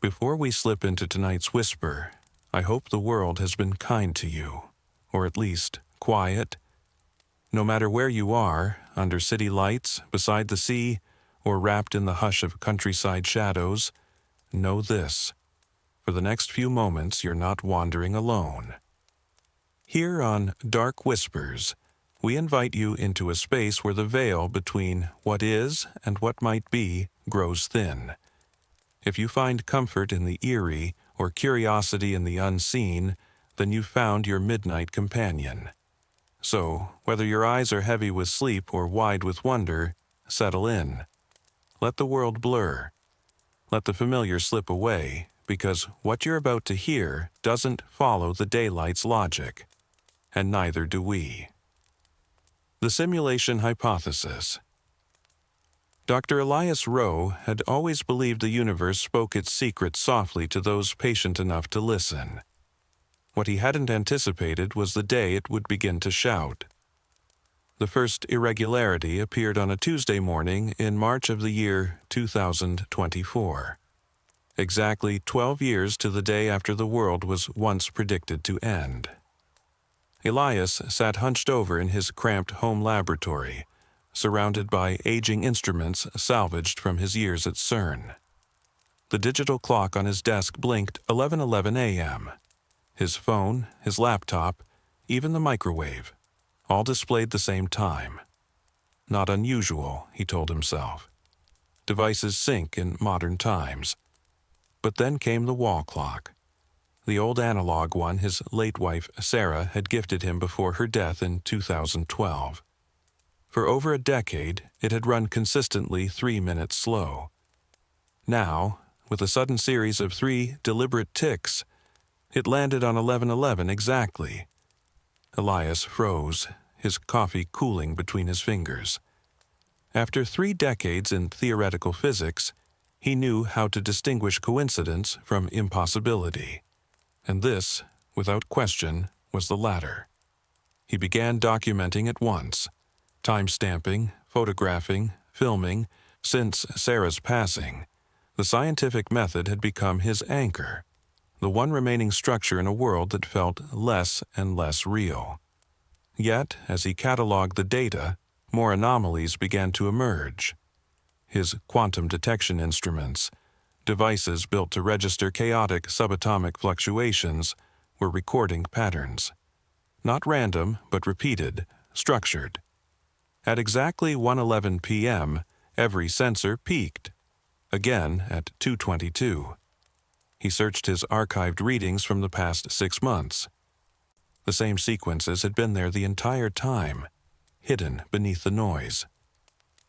Before we slip into tonight's whisper, I hope the world has been kind to you, or at least quiet. No matter where you are, under city lights, beside the sea, or wrapped in the hush of countryside shadows, know this: for the next few moments you're not wandering alone. Here on Dark Whispers, we invite you into a space where the veil between what is and what might be grows thin. If you find comfort in the eerie or curiosity in the unseen, then you've found your midnight companion. So, whether your eyes are heavy with sleep or wide with wonder, settle in. Let the world blur. Let the familiar slip away, because what you're about to hear doesn't follow the daylight's logic, and neither do we. The Simulation Hypothesis. Dr. Elias Rowe had always believed the universe spoke its secrets softly to those patient enough to listen. What he hadn't anticipated was the day it would begin to shout. The first irregularity appeared on a Tuesday morning in March of the year 2024. Exactly 12 years to the day after the world was once predicted to end. Elias sat hunched over in his cramped home laboratory, surrounded by aging instruments salvaged from his years at CERN. The digital clock on his desk blinked 11:11 a.m. His phone, his laptop, even the microwave, all displayed the same time. Not unusual, he told himself. Devices sync in modern times. But then came the wall clock, the old analog one his late wife Sarah had gifted him before her death in 2012. For over a decade, it had run consistently 3 minutes slow. Now, with a sudden series of 3 deliberate ticks, it landed on 11:11 exactly. Elias froze, his coffee cooling between his fingers. After 3 decades in theoretical physics, he knew how to distinguish coincidence from impossibility. And this, without question, was the latter. He began documenting at once, time-stamping, photographing, filming. Since Sarah's passing, the scientific method had become his anchor, the one remaining structure in a world that felt less and less real. Yet, as he cataloged the data, more anomalies began to emerge. His quantum detection instruments, devices built to register chaotic subatomic fluctuations, were recording patterns. Not random, but repeated, structured. At exactly 1:11 p.m., every sensor peaked. Again at 2:22. He searched his archived readings from the past 6 months. The same sequences had been there the entire time, hidden beneath the noise.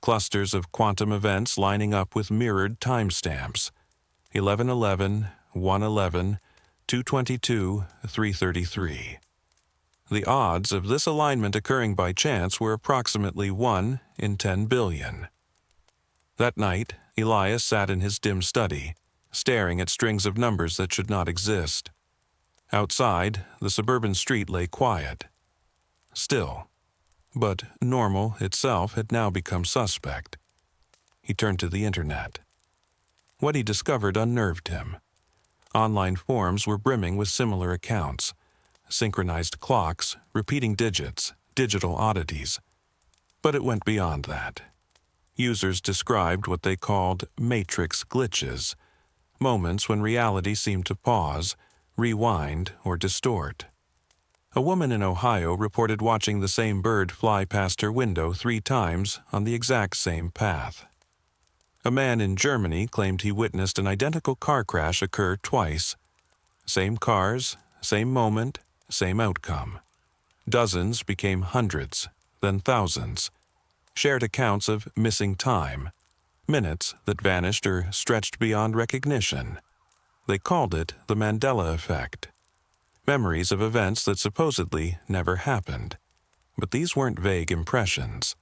Clusters of quantum events lining up with mirrored timestamps. 11:11, 1:11, 2:22, 3:33. The odds of this alignment occurring by chance were approximately 1 in 10 billion. That night, Elias sat in his dim study, staring at strings of numbers that should not exist. Outside, the suburban street lay quiet. Still. But normal itself had now become suspect. He turned to the internet. What he discovered unnerved him. Online forums were brimming with similar accounts. Synchronized clocks, repeating digits, digital oddities. But it went beyond that. Users described what they called matrix glitches, moments when reality seemed to pause, rewind, or distort. A woman in Ohio reported watching the same bird fly past her window 3 times on the exact same path. A man in Germany claimed he witnessed an identical car crash occur twice. Same cars, same moment, same outcome. Dozens became hundreds, then thousands. Shared accounts of missing time, minutes that vanished or stretched beyond recognition. They called it the Mandela effect. Memories of events that supposedly never happened. But these weren't vague impressions.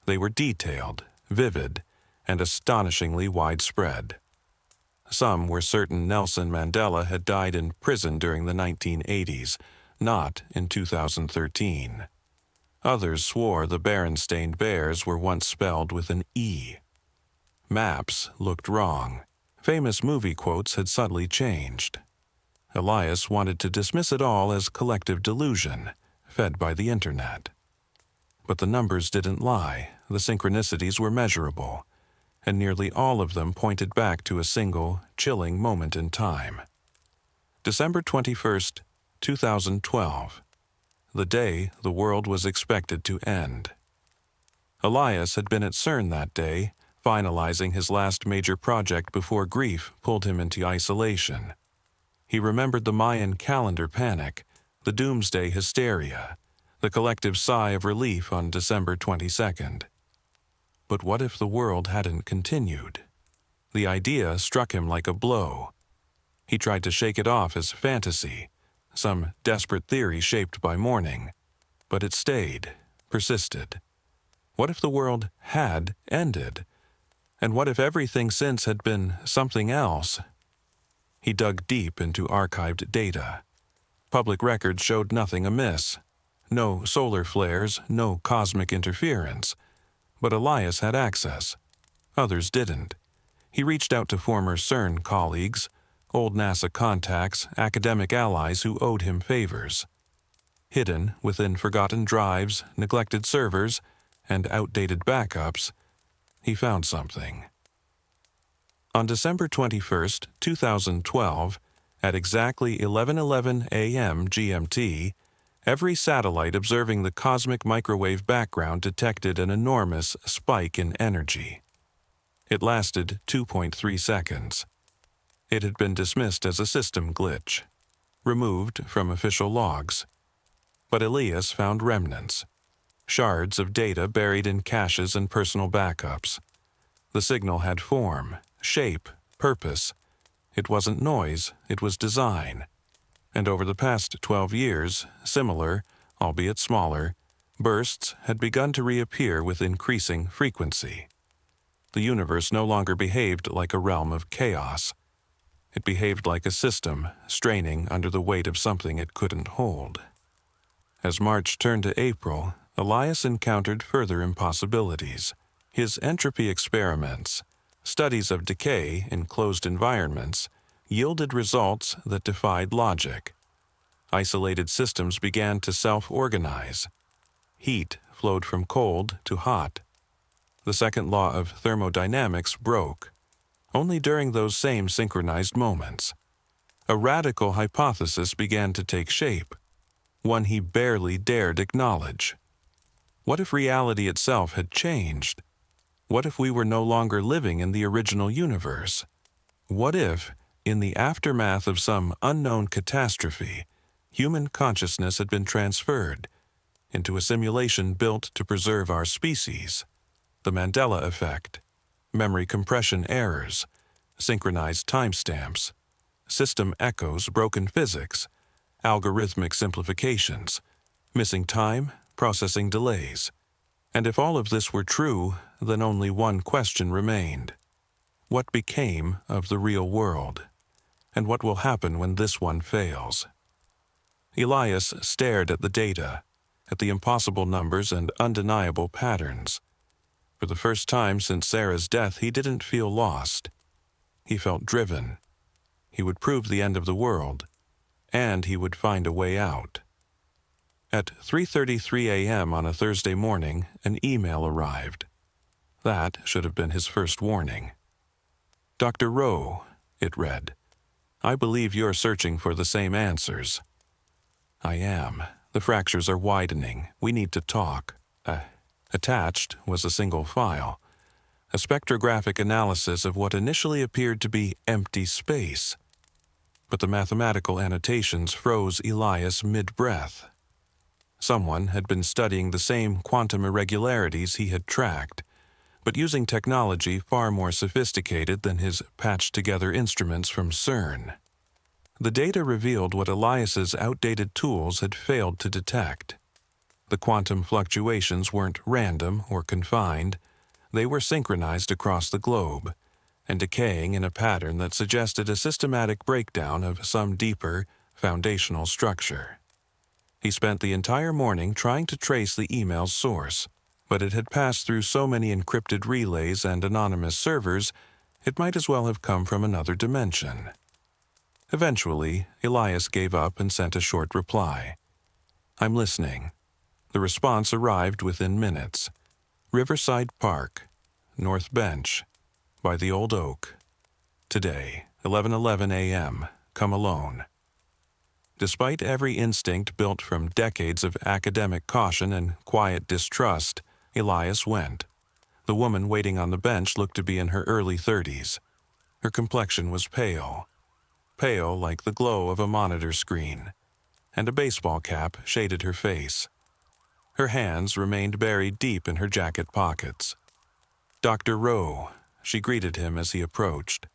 They were detailed, vivid, and astonishingly widespread. Some were certain Nelson Mandela had died in prison during the 1980s, not in 2013. Others swore the Berenstain Bears were once spelled with an E. Maps looked wrong. Famous movie quotes had subtly changed. Elias wanted to dismiss it all as collective delusion, fed by the internet. But the numbers didn't lie, the synchronicities were measurable, and nearly all of them pointed back to a single, chilling moment in time. December 21st, 2012, the day the world was expected to end. Elias had been at CERN that day, finalizing his last major project before grief pulled him into isolation. He remembered the Mayan calendar panic, the doomsday hysteria, the collective sigh of relief on December 22nd. But what if the world hadn't continued? The idea struck him like a blow. He tried to shake it off as fantasy, some desperate theory shaped by mourning, but it stayed, persisted. What if the world had ended? And what if everything since had been something else? He dug deep into archived data. Public records showed nothing amiss. No solar flares, no cosmic interference. But Elias had access. Others didn't. He reached out to former CERN colleagues, old NASA contacts, academic allies who owed him favors. Hidden within forgotten drives, neglected servers, and outdated backups, he found something. On December 21st, 2012, at exactly 11:11 a.m. GMT, every satellite observing the cosmic microwave background detected an enormous spike in energy. It lasted 2.3 seconds. It had been dismissed as a system glitch, removed from official logs. But Elias found remnants, shards of data buried in caches and personal backups. The signal had form, shape, purpose. It wasn't noise, it was design. And over the past 12 years, similar, albeit smaller, bursts had begun to reappear with increasing frequency. The universe no longer behaved like a realm of chaos. It behaved like a system, straining under the weight of something it couldn't hold. As March turned to April, Elias encountered further impossibilities. His entropy experiments, studies of decay in closed environments, yielded results that defied logic. Isolated systems began to self-organize. Heat flowed from cold to hot. The second law of thermodynamics broke, only during those same synchronized moments. A radical hypothesis began to take shape, one he barely dared acknowledge. What if reality itself had changed? What if we were no longer living in the original universe? What if, in the aftermath of some unknown catastrophe, human consciousness had been transferred into a simulation built to preserve our species? The Mandela effect, memory compression errors, synchronized timestamps, system echoes, broken physics, algorithmic simplifications, missing time, processing delays. And if all of this were true, then only one question remained. What became of the real world? And what will happen when this one fails? Elias stared at the data, at the impossible numbers and undeniable patterns. For the first time since Sarah's death, he didn't feel lost. He felt driven. He would prove the end of the world, and he would find a way out. At 3:33 a.m. on a Thursday morning, an email arrived. That should have been his first warning. Dr. Rowe, it read, I believe you're searching for the same answers. I am. The fractures are widening. We need to talk. Attached was a single file, a spectrographic analysis of what initially appeared to be empty space. But the mathematical annotations froze Elias mid-breath. Someone had been studying the same quantum irregularities he had tracked, but using technology far more sophisticated than his patched-together instruments from CERN. The data revealed what Elias's outdated tools had failed to detect. The quantum fluctuations weren't random or confined. They were synchronized across the globe, and decaying in a pattern that suggested a systematic breakdown of some deeper, foundational structure. He spent the entire morning trying to trace the email's source, but it had passed through so many encrypted relays and anonymous servers, It might as well have come from another dimension. Eventually, Elias gave up and sent a short reply. I'm listening. The response arrived within minutes. Riverside Park, North Bench, by the Old Oak. Today, 11:11 a.m. Come alone. Despite every instinct built from decades of academic caution and quiet distrust, Elias went. The woman waiting on the bench looked to be in her early 30s. Her complexion was pale like the glow of a monitor screen, and a baseball cap shaded her face. Her hands remained buried deep in her jacket pockets. Dr. Rowe, she greeted him as he approached.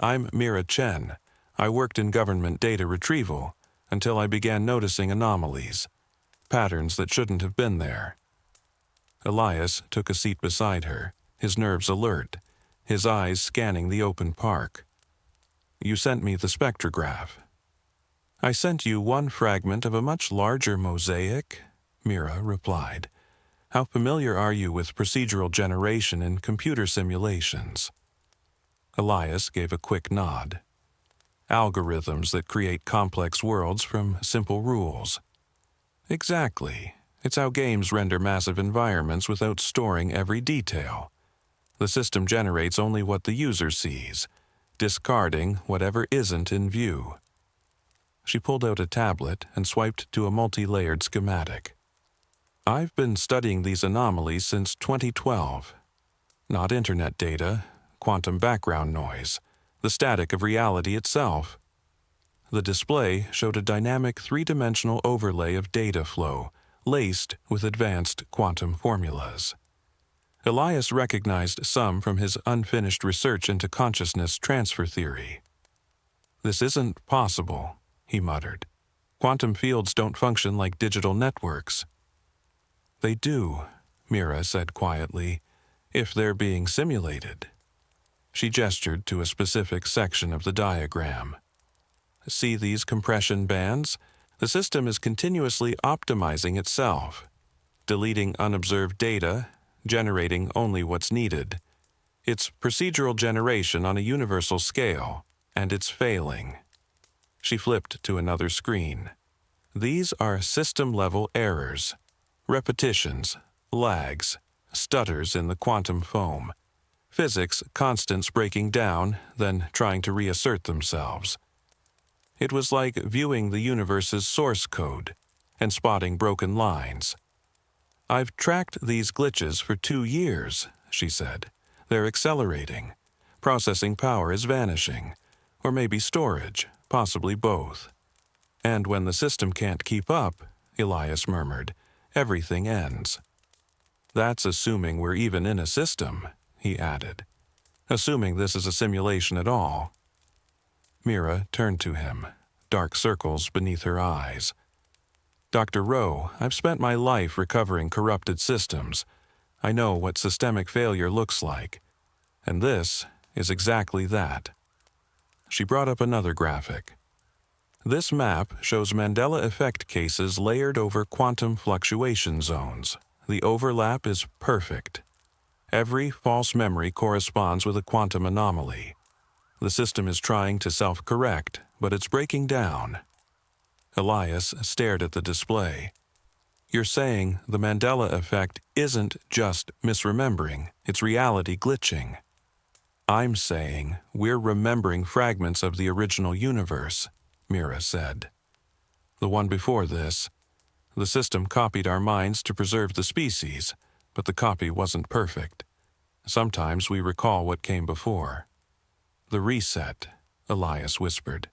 I'm Mira Chen. I worked in government data retrieval until I began noticing anomalies, patterns that shouldn't have been there. Elias took a seat beside her, his nerves alert, his eyes scanning the open park. You sent me the spectrograph. I sent you one fragment of a much larger mosaic, Mira replied. How familiar are you with procedural generation in computer simulations? Elias gave a quick nod. Algorithms that create complex worlds from simple rules. Exactly. It's how games render massive environments without storing every detail. The system generates only what the user sees, discarding whatever isn't in view. She pulled out a tablet and swiped to a multi-layered schematic. I've been studying these anomalies since 2012. Not internet data, quantum background noise, the static of reality itself. The display showed a dynamic three-dimensional overlay of data flow, laced with advanced quantum formulas. Elias recognized some from his unfinished research into consciousness transfer theory. This isn't possible, he muttered. Quantum fields don't function like digital networks. They do, Mira said quietly, if they're being simulated. She gestured to a specific section of the diagram. See these compression bands? The system is continuously optimizing itself, deleting unobserved data, generating only what's needed. It's procedural generation on a universal scale, and it's failing. She flipped to another screen. These are system-level errors, repetitions, lags, stutters in the quantum foam, physics constants breaking down, then trying to reassert themselves. It was like viewing the universe's source code and spotting broken lines. I've tracked these glitches for 2 years, she said. They're accelerating. Processing power is vanishing. Or maybe storage, possibly both. And when the system can't keep up, Elias murmured, everything ends. That's assuming we're even in a system, he added. Assuming this is a simulation at all. Mira turned to him, dark circles beneath her eyes. Dr. Rowe, I've spent my life recovering corrupted systems. I know what systemic failure looks like. And this is exactly that. She brought up another graphic. This map shows Mandela effect cases layered over quantum fluctuation zones. The overlap is perfect. Every false memory corresponds with a quantum anomaly. The system is trying to self-correct, but it's breaking down. Elias stared at the display. You're saying the Mandela effect isn't just misremembering, it's reality glitching. I'm saying we're remembering fragments of the original universe, Mira said. The one before this. The system copied our minds to preserve the species, but the copy wasn't perfect. Sometimes we recall what came before. The reset, Elias whispered.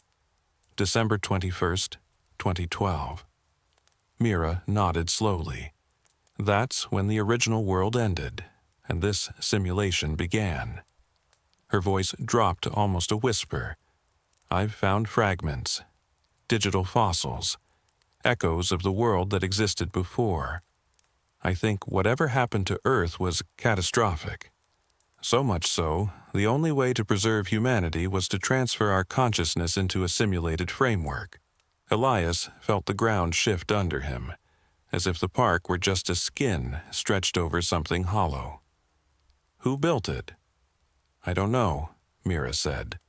December 21st, 2012. Mira nodded slowly. That's when the original world ended, and this simulation began. Her voice dropped to almost a whisper. I've found fragments, digital fossils, echoes of the world that existed before. I think whatever happened to Earth was catastrophic. So much so, the only way to preserve humanity was to transfer our consciousness into a simulated framework. Elias felt the ground shift under him, as if the park were just a skin stretched over something hollow. Who built it? I don't know, Mira said.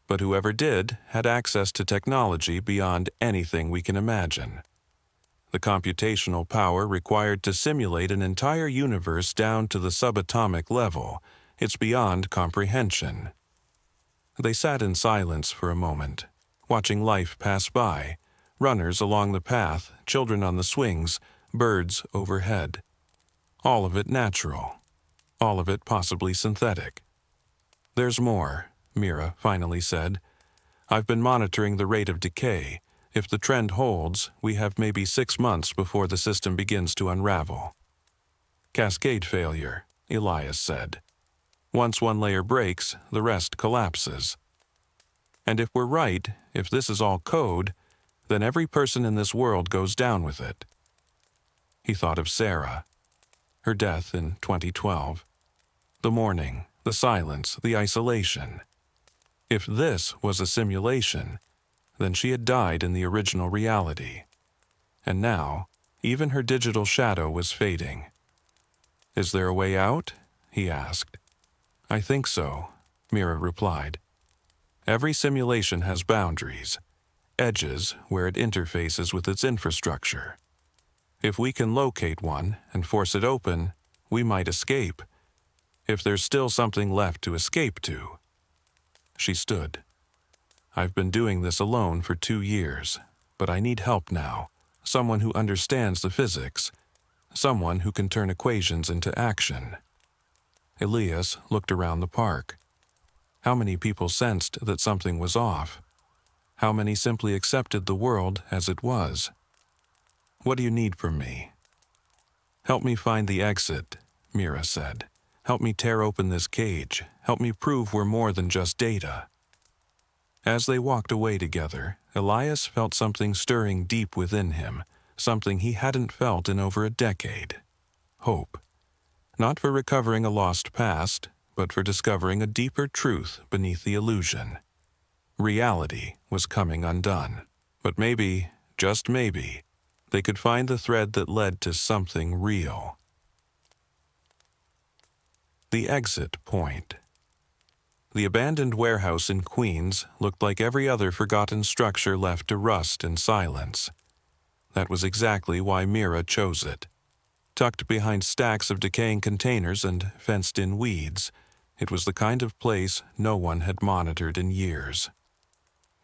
But whoever did had access to technology beyond anything we can imagine. The computational power required to simulate an entire universe down to the subatomic level, it's beyond comprehension. They sat in silence for a moment, watching life pass by, runners along the path, children on the swings, birds overhead. All of it natural. All of it possibly synthetic. "There's more," Mira finally said. "I've been monitoring the rate of decay. If the trend holds, we have maybe 6 months before the system begins to unravel." "Cascade failure," Elias said. "Once one layer breaks, the rest collapses. And if we're right, if this is all code, then every person in this world goes down with it." He thought of Sarah, her death in 2012. The mourning, the silence, the isolation. If this was a simulation, then she had died in the original reality. And now, even her digital shadow was fading. "Is there a way out?" he asked. "I think so," Mira replied. "Every simulation has boundaries, edges where it interfaces with its infrastructure. If we can locate one and force it open, we might escape. If there's still something left to escape to." She stood. "I've been doing this alone for 2 years, but I need help now. Someone who understands the physics. Someone who can turn equations into action." Elias looked around the park. How many people sensed that something was off? How many simply accepted the world as it was? "What do you need from me?" "Help me find the exit," Mira said. "Help me tear open this cage. Help me prove we're more than just data." As they walked away together, Elias felt something stirring deep within him, something he hadn't felt in over a decade. Hope. Not for recovering a lost past, but for discovering a deeper truth beneath the illusion. Reality was coming undone. But maybe, just maybe, they could find the thread that led to something real. The exit point. The abandoned warehouse in Queens looked like every other forgotten structure left to rust in silence. That was exactly why Mira chose it. Tucked behind stacks of decaying containers and fenced-in weeds, it was the kind of place no one had monitored in years.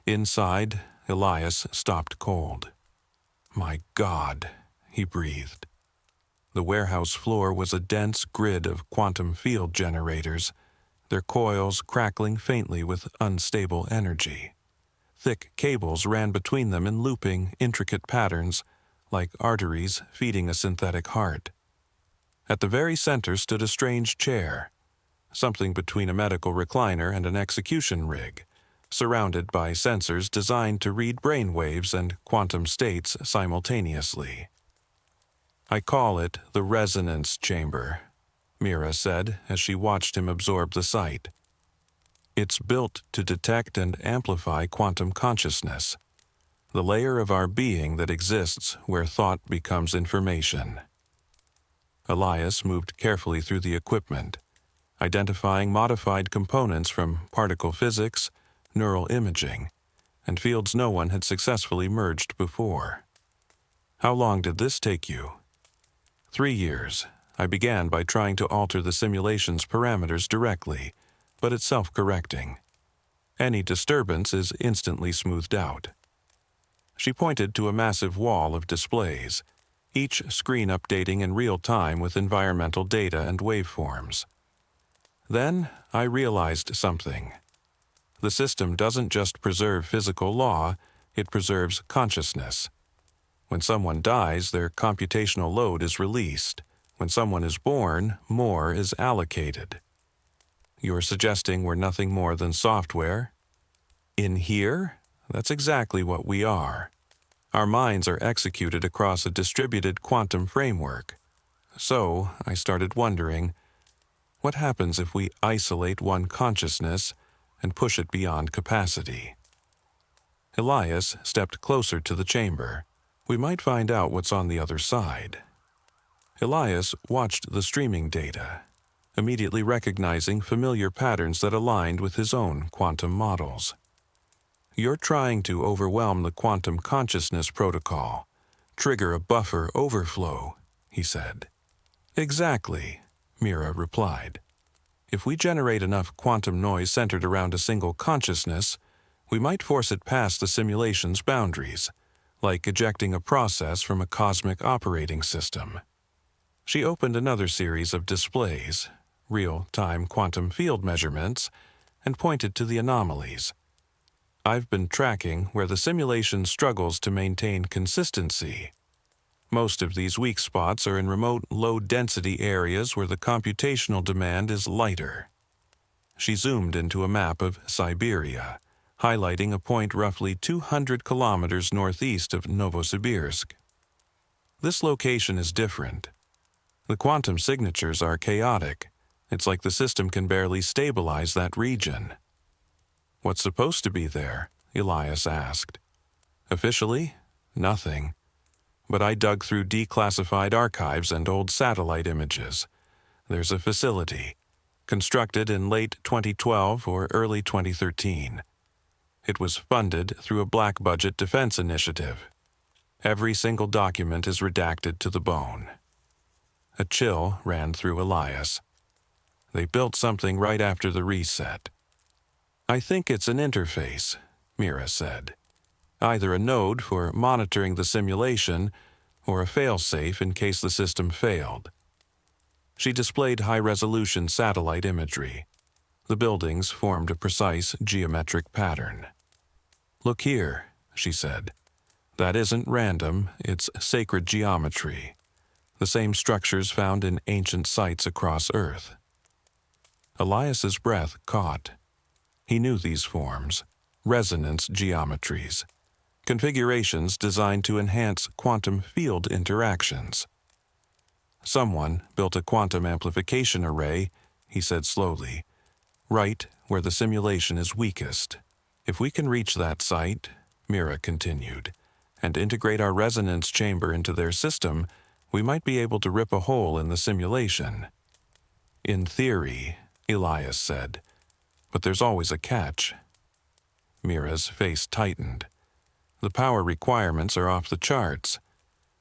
Inside, Elias stopped cold. "My God," he breathed. The warehouse floor was a dense grid of quantum field generators, their coils crackling faintly with unstable energy. Thick cables ran between them in looping, intricate patterns, like arteries feeding a synthetic heart. At the very center stood a strange chair, something between a medical recliner and an execution rig, surrounded by sensors designed to read brain waves and quantum states simultaneously. "I call it the resonance chamber," Mira said as she watched him absorb the sight. "It's built to detect and amplify quantum consciousness, the layer of our being that exists where thought becomes information." Elias moved carefully through the equipment, identifying modified components from particle physics, neural imaging, and fields no one had successfully merged before. "How long did this take you?" 3 years. I began by trying to alter the simulation's parameters directly, but it's self-correcting. Any disturbance is instantly smoothed out." She pointed to a massive wall of displays, each screen updating in real time with environmental data and waveforms. "Then I realized something. The system doesn't just preserve physical law, it preserves consciousness. When someone dies, their computational load is released. When someone is born, more is allocated." "You're suggesting we're nothing more than software?" "In here, that's exactly what we are. Our minds are executed across a distributed quantum framework. So I started wondering, what happens if we isolate one consciousness and push it beyond capacity?" Elias stepped closer to the chamber. "We might find out what's on the other side." Elias watched the streaming data. immediately recognizing familiar patterns that aligned with his own quantum models. "You're trying to overwhelm the quantum consciousness protocol, trigger a buffer overflow," he said. "Exactly," Mira replied. "If we generate enough quantum noise centered around a single consciousness, we might force it past the simulation's boundaries, like ejecting a process from a cosmic operating system." She opened another series of displays, real-time quantum field measurements, and pointed to the anomalies. "I've been tracking where the simulation struggles to maintain consistency. Most of these weak spots are in remote, low-density areas where the computational demand is lighter." She zoomed into a map of Siberia, highlighting a point roughly 200 kilometers northeast of Novosibirsk. "This location is different. The quantum signatures are chaotic. It's like the system can barely stabilize that region." "What's supposed to be there?" Elias asked. "Officially, nothing. But I dug through declassified archives and old satellite images. There's a facility, constructed in late 2012 or early 2013. It was funded through a black-budget defense initiative. Every single document is redacted to the bone." A chill ran through Elias. "They built something right after the reset." "I think it's an interface," Mira said. "Either a node for monitoring the simulation or a failsafe in case the system failed." She displayed high-resolution satellite imagery. The buildings formed a precise geometric pattern. "Look here," she said. "That isn't random, it's sacred geometry. The same structures found in ancient sites across Earth." Elias's breath caught. He knew these forms, resonance geometries, configurations designed to enhance quantum field interactions. "Someone built a quantum amplification array," he said slowly, "right where the simulation is weakest. If we can reach that site," Mira continued, "and integrate our resonance chamber into their system, we might be able to rip a hole in the simulation." "In theory," Elias said, "but there's always a catch." Mira's face tightened. "The power requirements are off the charts.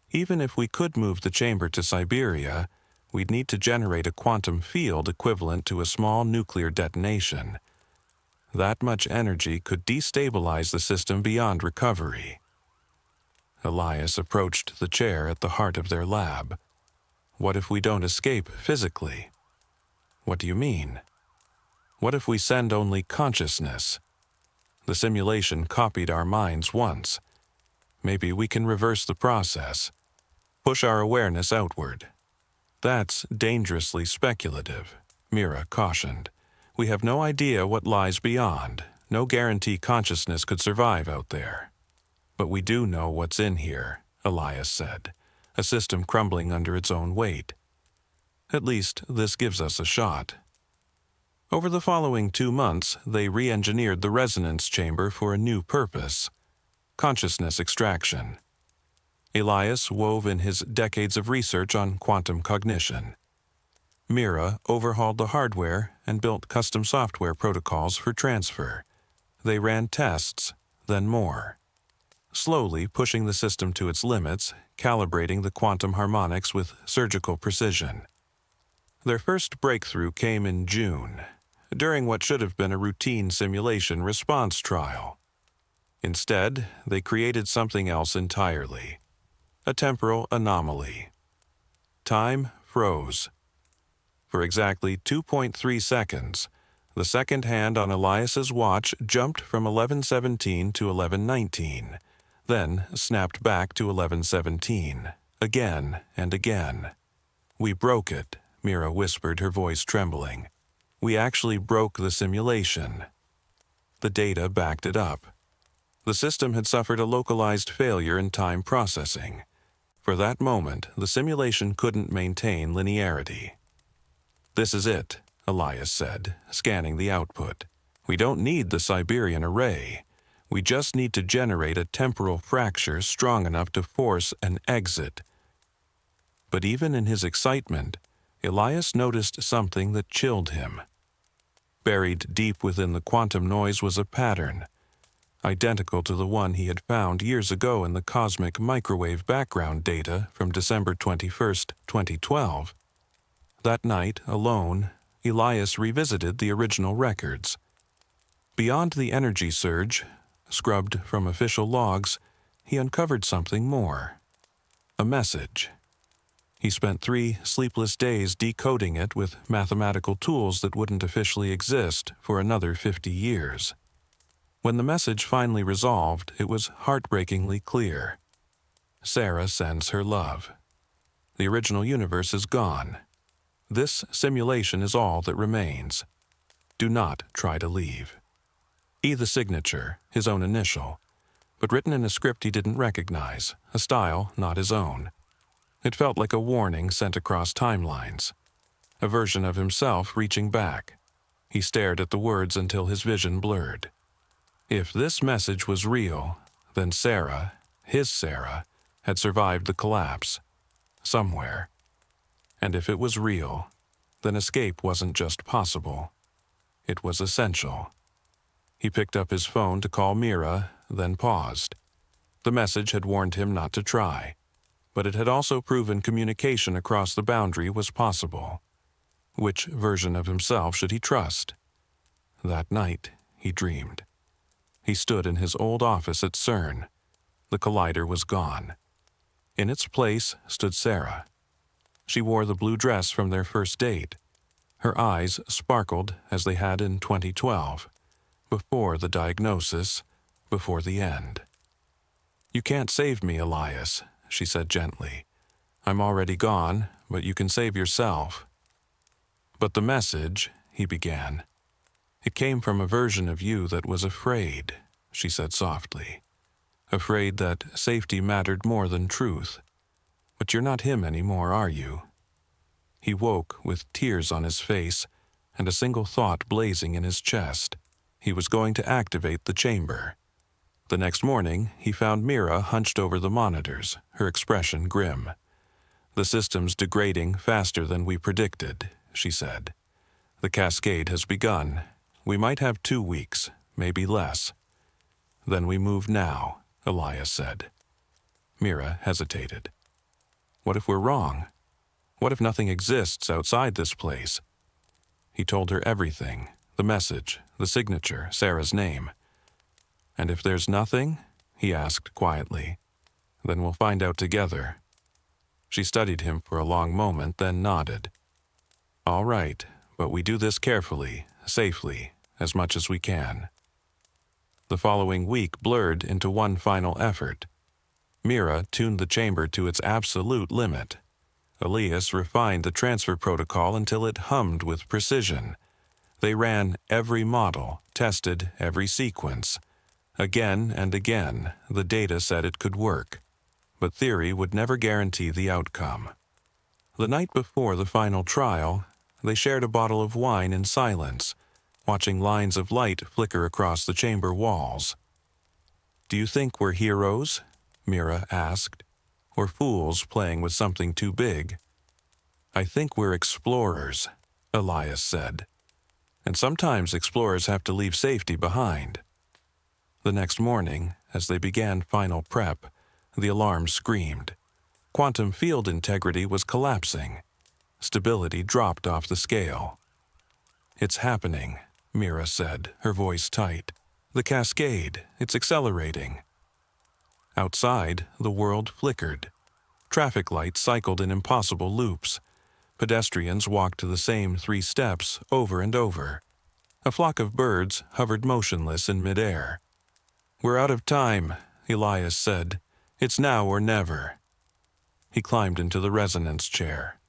Even if we could move the chamber to Siberia, we'd need to generate a quantum field equivalent to a small nuclear detonation. That much energy could destabilize the system beyond recovery." Elias approached the chair at the heart of their lab. "What if we don't escape physically?" "What do you mean?" "What if we send only consciousness? The simulation copied our minds once. Maybe we can reverse the process, push our awareness outward." "That's dangerously speculative," Mira cautioned. "We have no idea what lies beyond. No guarantee consciousness could survive out there." "But we do know what's in here," Elias said, "a system crumbling under its own weight. At least this gives us a shot." Over the following 2 months, they re-engineered the resonance chamber for a new purpose: consciousness extraction. Elias wove in his decades of research on quantum cognition. Mira overhauled the hardware and built custom software protocols for transfer. They ran tests, then more, slowly pushing the system to its limits, calibrating the quantum harmonics with surgical precision. Their first breakthrough came in June, during what should have been a routine simulation response trial. Instead, they created something else entirely: a temporal anomaly. Time froze. For exactly 2.3 seconds, the second hand on Elias's watch jumped from 11:17 to 11:19, then snapped back to 11:17, again and again. "We broke it," Mira whispered, her voice trembling. "We actually broke the simulation." The data backed it up. The system had suffered a localized failure in time processing. For that moment, the simulation couldn't maintain linearity. "This is it," Elias said, scanning the output. "We don't need the Siberian array. We just need to generate a temporal fracture strong enough to force an exit." But even in his excitement, Elias noticed something that chilled him. Buried deep within the quantum noise was a pattern, identical to the one he had found years ago in the cosmic microwave background data from December 21st, 2012. That night, alone, Elias revisited the original records. Beyond the energy surge, scrubbed from official logs, he uncovered something more. A message. He spent 3 sleepless days decoding it with mathematical tools that wouldn't officially exist for another 50 years. When the message finally resolved, it was heartbreakingly clear. Sarah sends her love. The original universe is gone. This simulation is all that remains. Do not try to leave. The signature, his own initial, but written in a script he didn't recognize, a style not his own. It felt like a warning sent across timelines, a version of himself reaching back. He stared at the words until his vision blurred. If this message was real, then Sarah, his Sarah, had survived the collapse, somewhere. And if it was real, then escape wasn't just possible. It was essential. He picked up his phone to call Mira, then paused. The message had warned him not to try, but it had also proven communication across the boundary was possible. Which version of himself should he trust? That night, he dreamed. He stood in his old office at CERN. The collider was gone. In its place stood Sarah. She wore the blue dress from their first date. Her eyes sparkled as they had in 2012, before the diagnosis, before the end. "You can't save me, Elias," she said gently. "I'm already gone, but you can save yourself." "But the message," he began. "It came from a version of you that was afraid," she said softly. "Afraid that safety mattered more than truth. But you're not him anymore, are you?" He woke with tears on his face and a single thought blazing in his chest. He was going to activate the chamber. The next morning, he found Mira hunched over the monitors, her expression grim. "The system's degrading faster than we predicted," she said. "The cascade has begun. We might have 2 weeks, maybe less." "Then we move now," Elias said. Mira hesitated. "What if we're wrong? What if nothing exists outside this place?" He told her everything, the message, the signature, Sarah's name. "And if there's nothing?" he asked quietly. "Then we'll find out together." She studied him for a long moment, then nodded. "All right, but we do this carefully, safely, as much as we can." The following week blurred into one final effort. Mira tuned the chamber to its absolute limit. Elias refined the transfer protocol until it hummed with precision. They ran every model, tested every sequence. Again and again, the data said it could work, but theory would never guarantee the outcome. The night before the final trial, they shared a bottle of wine in silence, watching lines of light flicker across the chamber walls. "Do you think we're heroes?" Mira asked. "Or fools playing with something too big?" "I think we're explorers," Elias said. "And sometimes explorers have to leave safety behind." The next morning, as they began final prep, the alarm screamed. Quantum field integrity was collapsing. Stability dropped off the scale. "It's happening," Mira said, her voice tight. "The cascade, it's accelerating." Outside, the world flickered. Traffic lights cycled in impossible loops. Pedestrians walked the same 3 steps over and over. A flock of birds hovered motionless in midair. "We're out of time," Elias said. "It's now or never." He climbed into the resonance chair.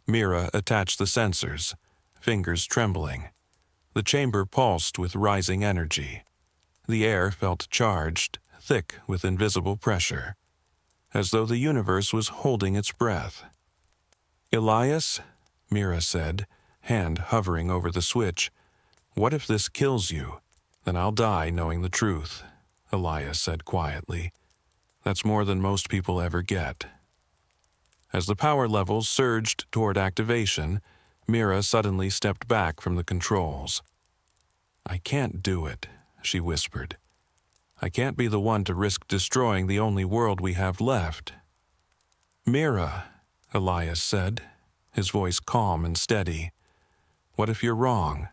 Mira attached the sensors, fingers trembling. The chamber pulsed with rising energy. The air felt charged, thick with invisible pressure, as though the universe was holding its breath. "Elias," Mira said, hand hovering over the switch, "what if this kills you? Then I'll die knowing the truth," Elias said quietly. "That's more than most people ever get." As the power levels surged toward activation, Mira suddenly stepped back from the controls. "I can't do it," she whispered. "I can't be the one to risk destroying the only world we have left." "Mira," Elias said, his voice calm and steady, "what if you're wrong?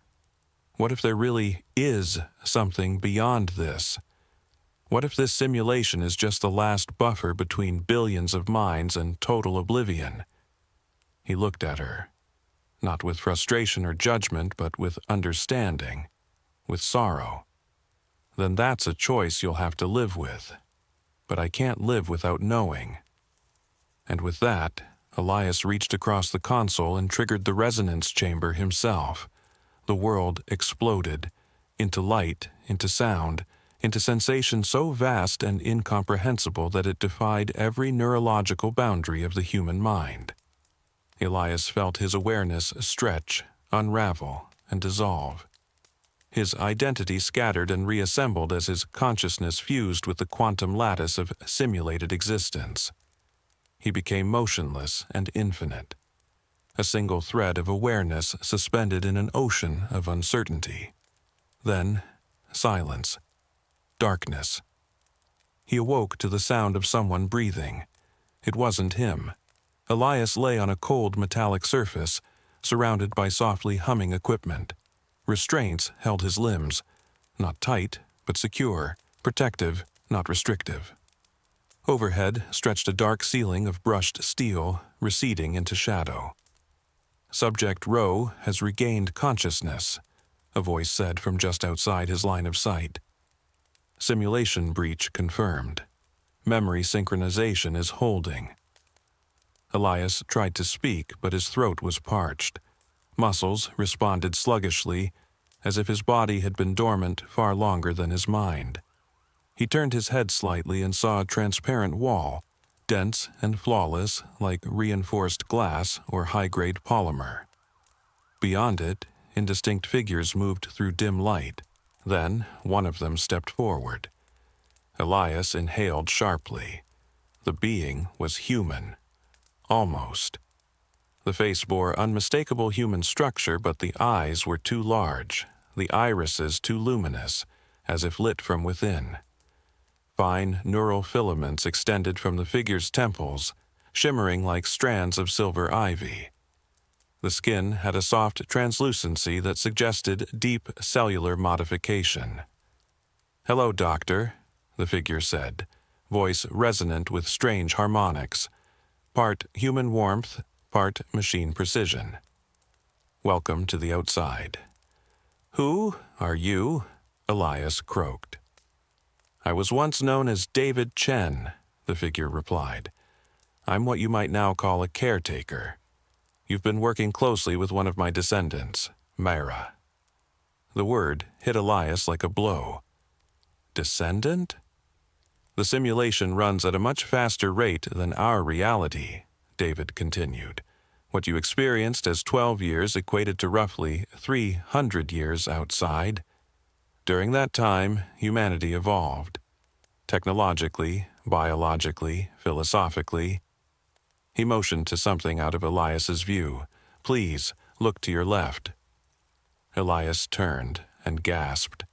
What if there really is something beyond this? What if this simulation is just the last buffer between billions of minds and total oblivion?" He looked at her, not with frustration or judgment, but with understanding, with sorrow. "Then that's a choice you'll have to live with. But I can't live without knowing." And with that, Elias reached across the console and triggered the resonance chamber himself. The world exploded, into light, into sound, into sensation so vast and incomprehensible that it defied every neurological boundary of the human mind. Elias felt his awareness stretch, unravel, and dissolve. His identity scattered and reassembled as his consciousness fused with the quantum lattice of simulated existence. He became motionless and infinite, a single thread of awareness suspended in an ocean of uncertainty. Then, silence. Darkness. He awoke to the sound of someone breathing. It wasn't him. Elias lay on a cold metallic surface, surrounded by softly humming equipment. Restraints held his limbs, not tight, but secure, protective, not restrictive. Overhead stretched a dark ceiling of brushed steel, receding into shadow. "Subject Rowe has regained consciousness," a voice said from just outside his line of sight. "Simulation breach confirmed. Memory synchronization is holding." Elias tried to speak, but his throat was parched. Muscles responded sluggishly, as if his body had been dormant far longer than his mind. He turned his head slightly and saw a transparent wall, dense and flawless like reinforced glass or high-grade polymer. Beyond it, indistinct figures moved through dim light. Then one of them stepped forward. Elias inhaled sharply. The being was human. Almost. The face bore unmistakable human structure, but the eyes were too large, the irises too luminous, as if lit from within. Fine neural filaments extended from the figure's temples, shimmering like strands of silver ivy. The skin had a soft translucency that suggested deep cellular modification. "Hello, Doctor," the figure said, voice resonant with strange harmonics, part human warmth, part machine precision. "Welcome to the outside." "Who are you?" Elias croaked. "I was once known as David Chen," the figure replied. "I'm what you might now call a caretaker. You've been working closely with one of my descendants, Myra." The word hit Elias like a blow. "Descendant?" "The simulation runs at a much faster rate than our reality," David continued. "What you experienced as 12 years equated to roughly 300 years outside. During that time, humanity evolved. Technologically, biologically, philosophically." He motioned to something out of Elias's view. "Please, look to your left." Elias turned and gasped.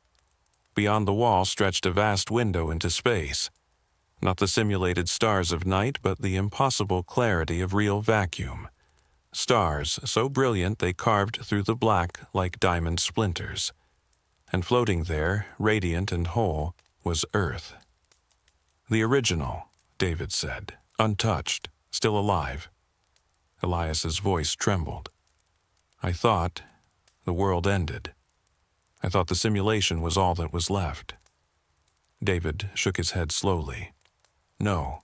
Beyond the wall stretched a vast window into space. Not the simulated stars of night, but the impossible clarity of real vacuum. Stars so brilliant they carved through the black like diamond splinters. And floating there, radiant and whole, was Earth. "The original," David said, "untouched, still alive." Elias's voice trembled. "I thought the world ended. I thought the simulation was all that was left." David shook his head slowly. "No.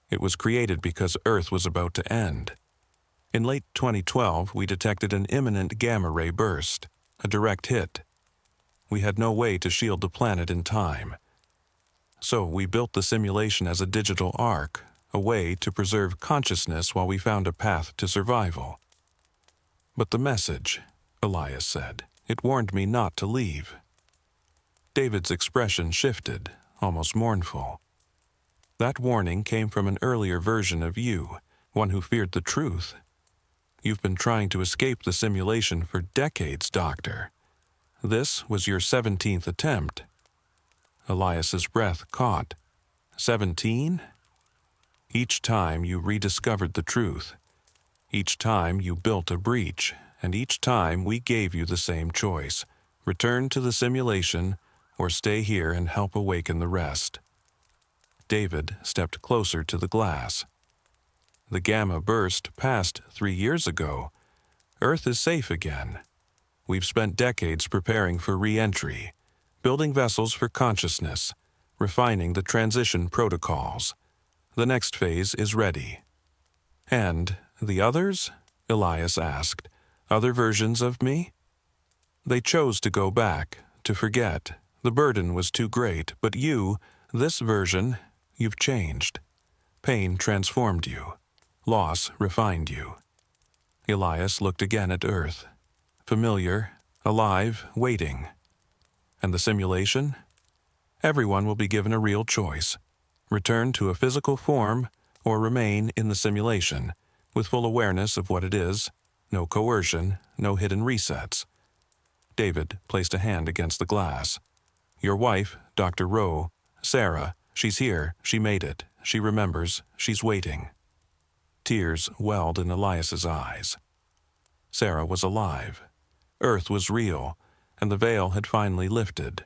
It was created because Earth was about to end. In late 2012, we detected an imminent gamma-ray burst, a direct hit. We had no way to shield the planet in time. So we built the simulation as a digital ark, a way to preserve consciousness while we found a path to survival." "But the message," Elias said, "it warned me not to leave." David's expression shifted, almost mournful. "That warning came from an earlier version of you, one who feared the truth. You've been trying to escape the simulation for decades, Doctor. This was your 17th attempt. Elias's breath caught. 17? Each time you rediscovered the truth. Each time you built a breach, and each time we gave you the same choice. Return to the simulation, or stay here and help awaken the rest. David stepped closer to the glass. The gamma burst passed 3 years ago. Earth is safe again. We've spent decades preparing for re-entry, building vessels for consciousness, refining the transition protocols. The next phase is ready. And the others? Elias asked. Other versions of me? They chose to go back, to forget. The burden was too great, but you, this version, you've changed. Pain transformed you. Loss refined you. Elias looked again at Earth. Familiar, alive, waiting. And the simulation? Everyone will be given a real choice. Return to a physical form or remain in the simulation, with full awareness of what it is, no coercion, no hidden resets. David placed a hand against the glass. Your wife, Dr. Rowe, Sarah, she's here, she made it, she remembers, she's waiting. Tears welled in Elias's eyes. Sarah was alive. Earth was real, and the veil had finally lifted.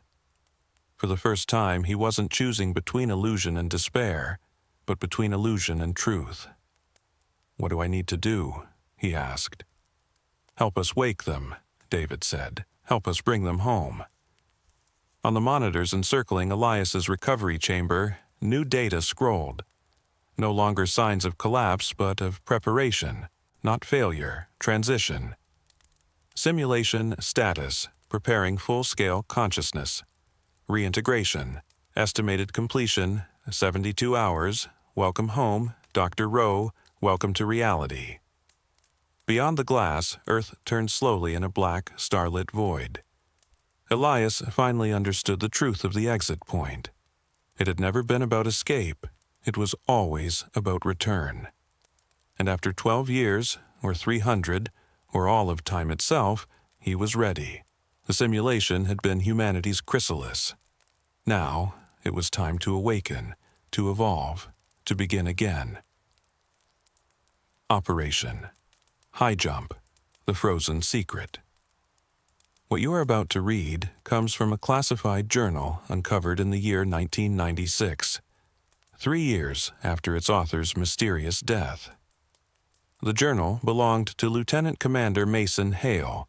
For the first time, he wasn't choosing between illusion and despair, but between illusion and truth. What do I need to do? He asked. Help us wake them, David said. Help us bring them home. On the monitors encircling Elias's recovery chamber, new data scrolled. No longer signs of collapse, but of preparation, not failure, transition. Simulation status, preparing full-scale consciousness. Reintegration, estimated completion, 72 hours, welcome home, Dr. Rowe, welcome to reality. Beyond the glass, Earth turned slowly in a black, starlit void. Elias finally understood the truth of the exit point. It had never been about escape. It was always about return. And after 12 years, or 300, or all of time itself, he was ready. The simulation had been humanity's chrysalis. Now, it was time to awaken, to evolve, to begin again. Operation High Jump, the Frozen Secret. What you are about to read comes from a classified journal uncovered in the year 1996, 3 years after its author's mysterious death. The journal belonged to Lieutenant Commander Mason Hale,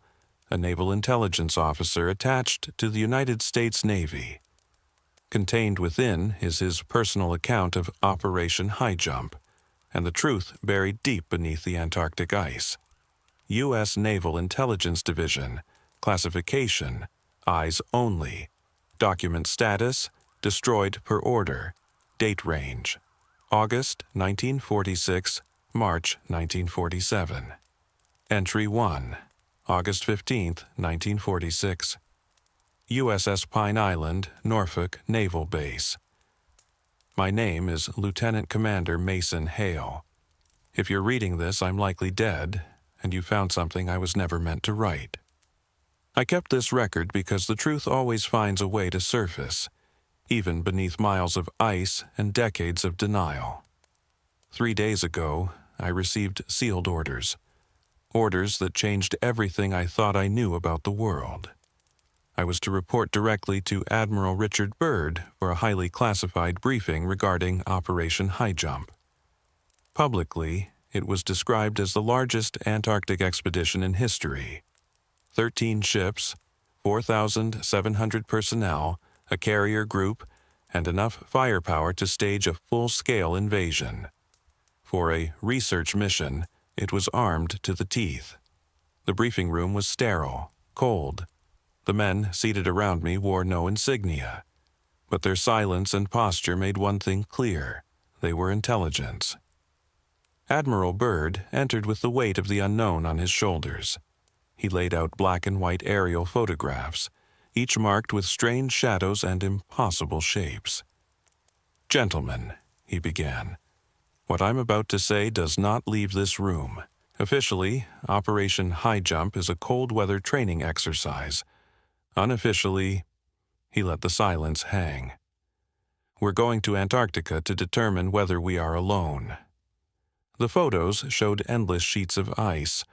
a naval intelligence officer attached to the United States Navy. Contained within is his personal account of Operation High Jump, and the truth buried deep beneath the Antarctic ice. U.S. Naval Intelligence Division, classification, eyes only, document status, destroyed per order, date range, August 1946, March 1947. Entry 1, August 15, 1946. USS Pine Island, Norfolk Naval Base. My name is Lieutenant Commander Mason Hale. If you're reading this, I'm likely dead, and you found something I was never meant to write. I kept this record because the truth always finds a way to surface, even beneath miles of ice and decades of denial. 3 days ago, I received sealed orders. Orders that changed everything I thought I knew about the world. I was to report directly to Admiral Richard Byrd for a highly classified briefing regarding Operation High Jump. Publicly, it was described as the largest Antarctic expedition in history. 13 ships, 4,700 personnel, a carrier group, and enough firepower to stage a full-scale invasion. For a research mission, it was armed to the teeth. The briefing room was sterile, cold. The men seated around me wore no insignia, but their silence and posture made one thing clear: they were intelligence. Admiral Byrd entered with the weight of the unknown on his shoulders. He laid out black and white aerial photographs, each marked with strange shadows and impossible shapes. "Gentlemen," he began, What I'm about to say does not leave this room. Officially, Operation High Jump is a cold weather training exercise. Unofficially, he let the silence hang. We're going to Antarctica to determine whether we are alone. The photos showed endless sheets of ice,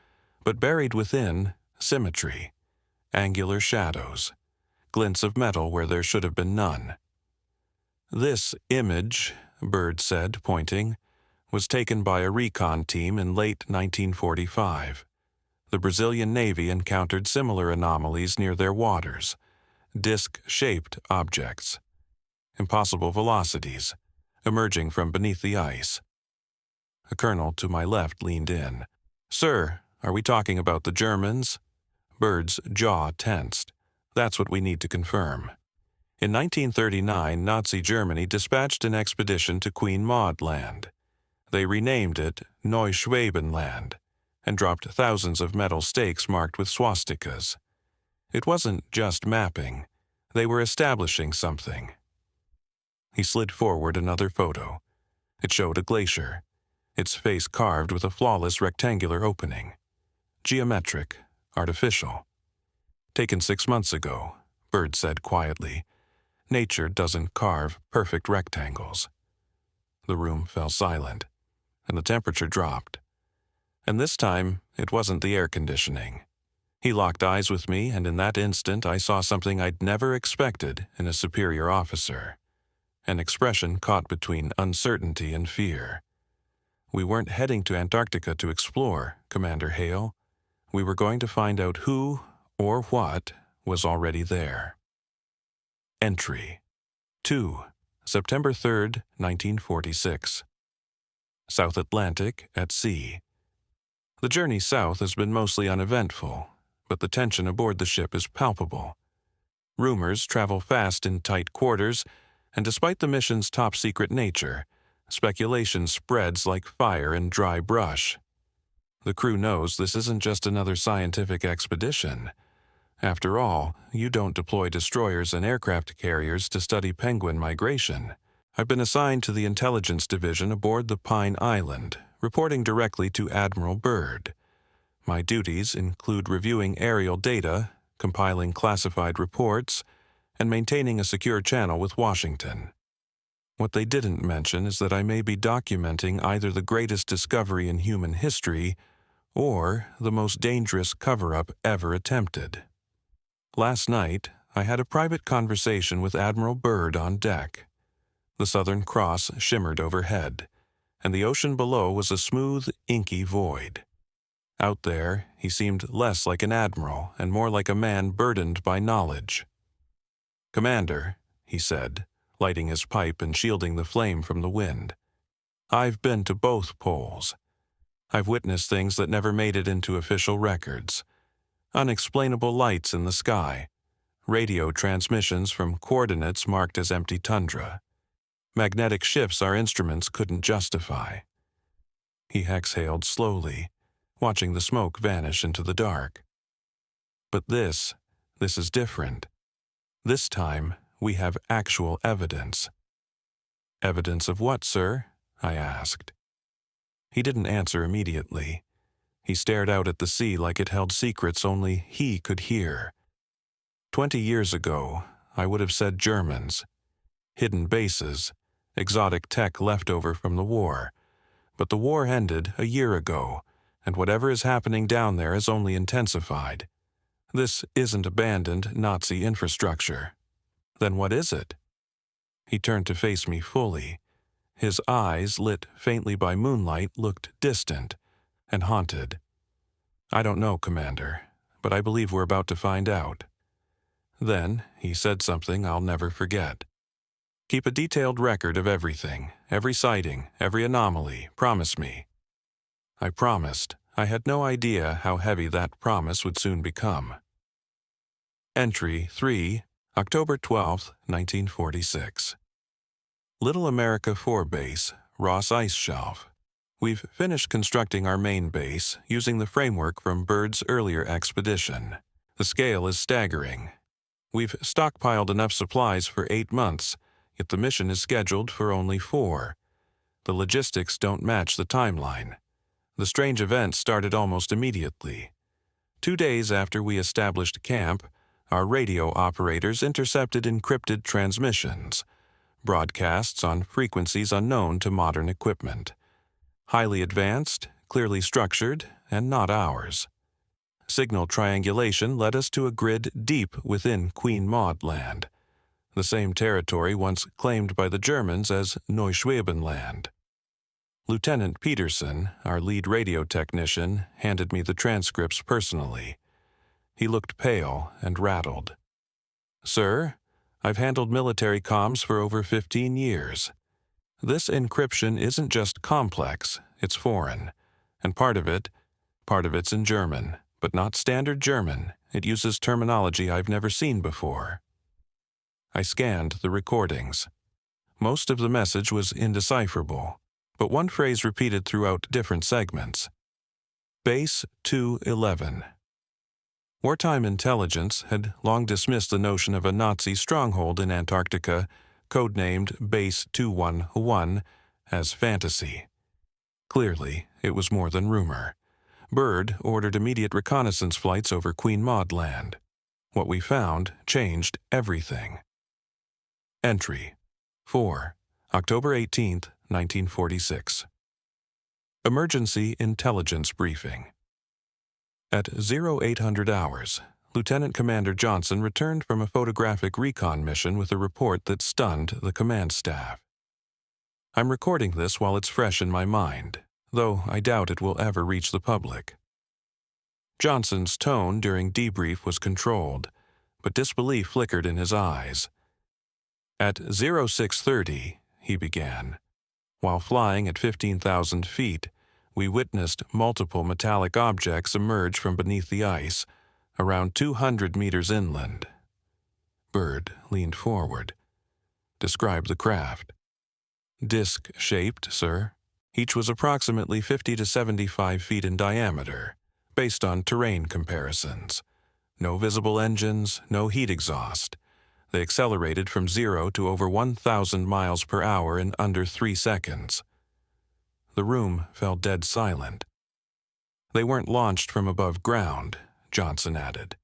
but buried within, symmetry, angular shadows, glints of metal where there should have been none. This image, Bird said, pointing, was taken by a recon team in late 1945. The Brazilian Navy encountered similar anomalies near their waters, disc-shaped objects, impossible velocities, emerging from beneath the ice. A colonel to my left leaned in. "Sir, are we talking about the Germans?" Bird's jaw tensed. "That's what we need to confirm." In 1939, Nazi Germany dispatched an expedition to Queen Maud Land. They renamed it Neuschwabenland and dropped thousands of metal stakes marked with swastikas. It wasn't just mapping. They were establishing something. He slid forward another photo. It showed a glacier, its face carved with a flawless rectangular opening. Geometric, artificial. Taken 6 months ago, Bird said quietly. Nature doesn't carve perfect rectangles. The room fell silent, and the temperature dropped. And this time, it wasn't the air conditioning. He locked eyes with me, and in that instant I saw something I'd never expected in a superior officer. An expression caught between uncertainty and fear. We weren't heading to Antarctica to explore, Commander Hale. We were going to find out who, or what, was already there. Entry 2. September 3rd, 1946. South Atlantic at sea. The journey south has been mostly uneventful, but the tension aboard the ship is palpable. Rumors travel fast in tight quarters, and despite the mission's top-secret nature, speculation spreads like fire in dry brush. The crew knows this isn't just another scientific expedition. After all, you don't deploy destroyers and aircraft carriers to study penguin migration. I've been assigned to the intelligence division aboard the Pine Island, reporting directly to Admiral Byrd. My duties include reviewing aerial data, compiling classified reports, and maintaining a secure channel with Washington. What they didn't mention is that I may be documenting either the greatest discovery in human history or the most dangerous cover-up ever attempted. Last night, I had a private conversation with Admiral Byrd on deck. The Southern Cross shimmered overhead, and the ocean below was a smooth, inky void. Out there, he seemed less like an admiral and more like a man burdened by knowledge. "Commander," he said, lighting his pipe and shielding the flame from the wind, "I've been to both poles. I've witnessed things that never made it into official records. Unexplainable lights in the sky, radio transmissions from coordinates marked as empty tundra, magnetic shifts our instruments couldn't justify." He exhaled slowly, watching the smoke vanish into the dark. "But this is different. This time, we have actual evidence." "Evidence of what, sir?" I asked. He didn't answer immediately. He stared out at the sea like it held secrets only he could hear. 20 years ago, I would have said Germans. Hidden bases, exotic tech left over from the war. But the war ended a year ago, and whatever is happening down there has only intensified. This isn't abandoned Nazi infrastructure. Then what is it? He turned to face me fully. His eyes, lit faintly by moonlight, looked distant and haunted. "I don't know, Commander, but I believe we're about to find out." Then he said something I'll never forget. "Keep a detailed record of everything, every sighting, every anomaly, promise me." I promised. I had no idea how heavy that promise would soon become. Entry 3, October 12, 1946. Little America 4 Base, Ross Ice Shelf. We've finished constructing our main base using the framework from Byrd's earlier expedition. The scale is staggering. We've stockpiled enough supplies for 8 months, yet the mission is scheduled for only 4. The logistics don't match the timeline. The strange event started almost immediately. 2 days after we established camp, our radio operators intercepted encrypted transmissions, broadcasts on frequencies unknown to modern equipment. Highly advanced, clearly structured, and not ours. Signal triangulation led us to a grid deep within Queen Maud land, the same territory once claimed by the Germans as Neuschwabenland. Lieutenant Peterson, our lead radio technician, handed me the transcripts personally. He looked pale and rattled. "Sir, I've handled military comms for over 15 years. This encryption isn't just complex, it's foreign. And part of it's in German, but not standard German. It uses terminology I've never seen before." I scanned the recordings. Most of the message was indecipherable, but one phrase repeated throughout different segments. Base 211. Wartime intelligence had long dismissed the notion of a Nazi stronghold in Antarctica, codenamed Base 211, as fantasy. Clearly, it was more than rumor. Byrd ordered immediate reconnaissance flights over Queen Maud land. What we found changed everything. Entry 4. October 18, 1946. Emergency Intelligence Briefing. At 0800 hours, Lieutenant Commander Johnson returned from a photographic recon mission with a report that stunned the command staff. I'm recording this while it's fresh in my mind, though I doubt it will ever reach the public. Johnson's tone during debrief was controlled, but disbelief flickered in his eyes. At 0630, he began. While flying at 15,000 feet, we witnessed multiple metallic objects emerge from beneath the ice, around 200 meters inland. Byrd leaned forward. Describe the craft. Disc-shaped, sir. Each was approximately 50 to 75 feet in diameter, based on terrain comparisons. No visible engines, no heat exhaust. They accelerated from 0 to over 1,000 miles per hour in under 3 seconds. The room fell dead silent. They weren't launched from above ground, Johnson added.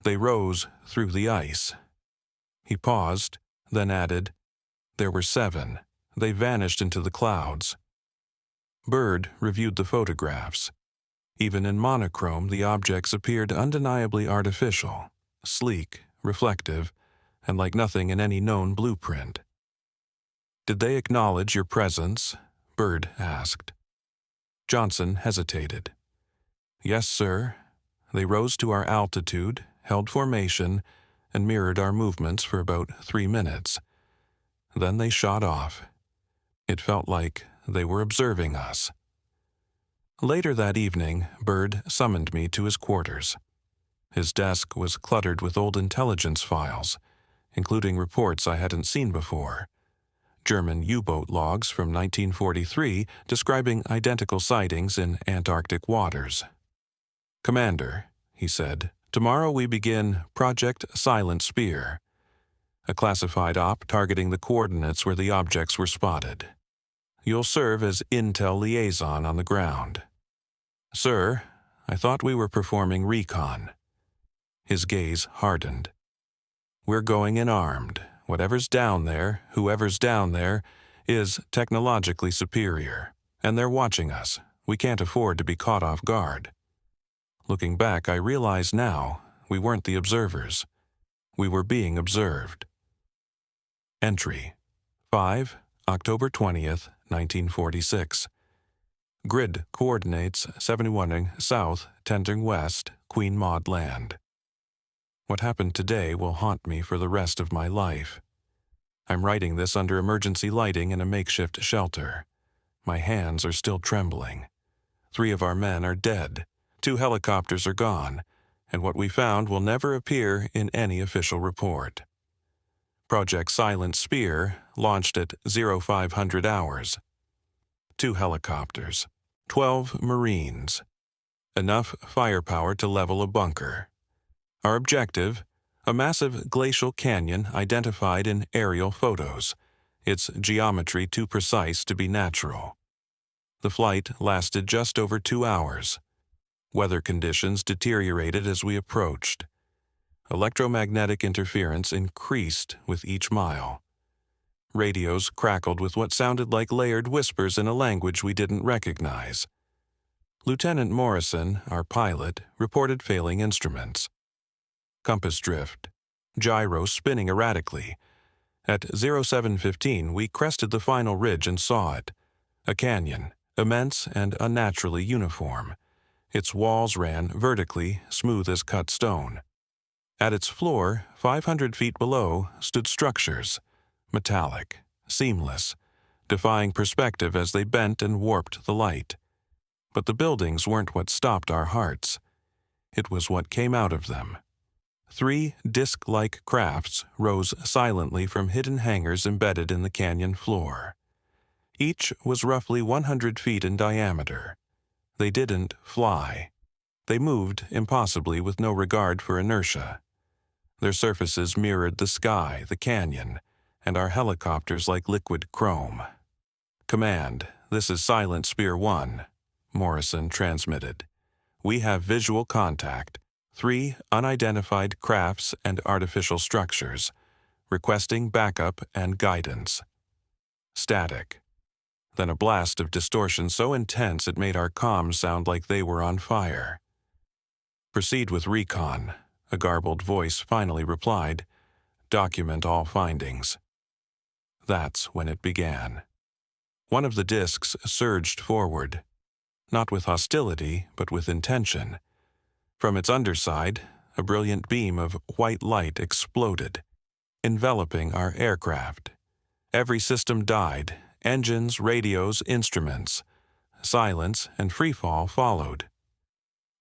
They rose through the ice. He paused, then added, "There were 7. They vanished into the clouds." Byrd reviewed the photographs. Even in monochrome, the objects appeared undeniably artificial, sleek, reflective, and like nothing in any known blueprint. "Did they acknowledge your presence?" Byrd asked. Johnson hesitated. "Yes, sir. They rose to our altitude, held formation, and mirrored our movements for about 3 minutes. Then they shot off. It felt like they were observing us." Later that evening, Byrd summoned me to his quarters. His desk was cluttered with old intelligence files, including reports I hadn't seen before. German U-boat logs from 1943 describing identical sightings in Antarctic waters. "Commander," he said, "tomorrow we begin Project Silent Spear, a classified op targeting the coordinates where the objects were spotted. You'll serve as intel liaison on the ground." "Sir, I thought we were performing recon." His gaze hardened. "We're going in armed. Whatever's down there, whoever's down there, is technologically superior. And they're watching us. We can't afford to be caught off guard." Looking back, I realize now we weren't the observers. We were being observed. Entry 5, October 20th, 1946. Grid coordinates 71 south, tending west, Queen Maud land. What happened today will haunt me for the rest of my life. I'm writing this under emergency lighting in a makeshift shelter. My hands are still trembling. 3 of our men are dead. 2 helicopters are gone, and what we found will never appear in any official report. Project Silent Spear launched at 0500 hours. 2 helicopters, 12 Marines. Enough firepower to level a bunker. Our objective, a massive glacial canyon identified in aerial photos. its geometry too precise to be natural. The flight lasted just over 2 hours. Weather conditions deteriorated as we approached. Electromagnetic interference increased with each mile. Radios crackled with what sounded like layered whispers in a language we didn't recognize. Lieutenant Morrison, our pilot, reported failing instruments. Compass drift. Gyro spinning erratically. At 0715, we crested the final ridge and saw it. A canyon, immense and unnaturally uniform. Its walls ran vertically, smooth as cut stone. At its floor, 500 feet below, stood structures, metallic, seamless, defying perspective as they bent and warped the light. But the buildings weren't what stopped our hearts. It was what came out of them. 3 disc-like crafts rose silently from hidden hangars embedded in the canyon floor. Each was roughly 100 feet in diameter. They didn't fly. They moved impossibly with no regard for inertia. Their surfaces mirrored the sky, the canyon, and our helicopters like liquid chrome. "Command, this is Silent Spear 1, Morrison transmitted. "We have visual contact. 3 unidentified crafts and artificial structures, requesting backup and guidance." Static. Then a blast of distortion so intense it made our comms sound like they were on fire. "Proceed with recon," a garbled voice finally replied. "Document all findings." That's when it began. One of the discs surged forward, not with hostility, but with intention. From its underside, a brilliant beam of white light exploded, enveloping our aircraft. Every system died, engines, radios, instruments. Silence and freefall followed.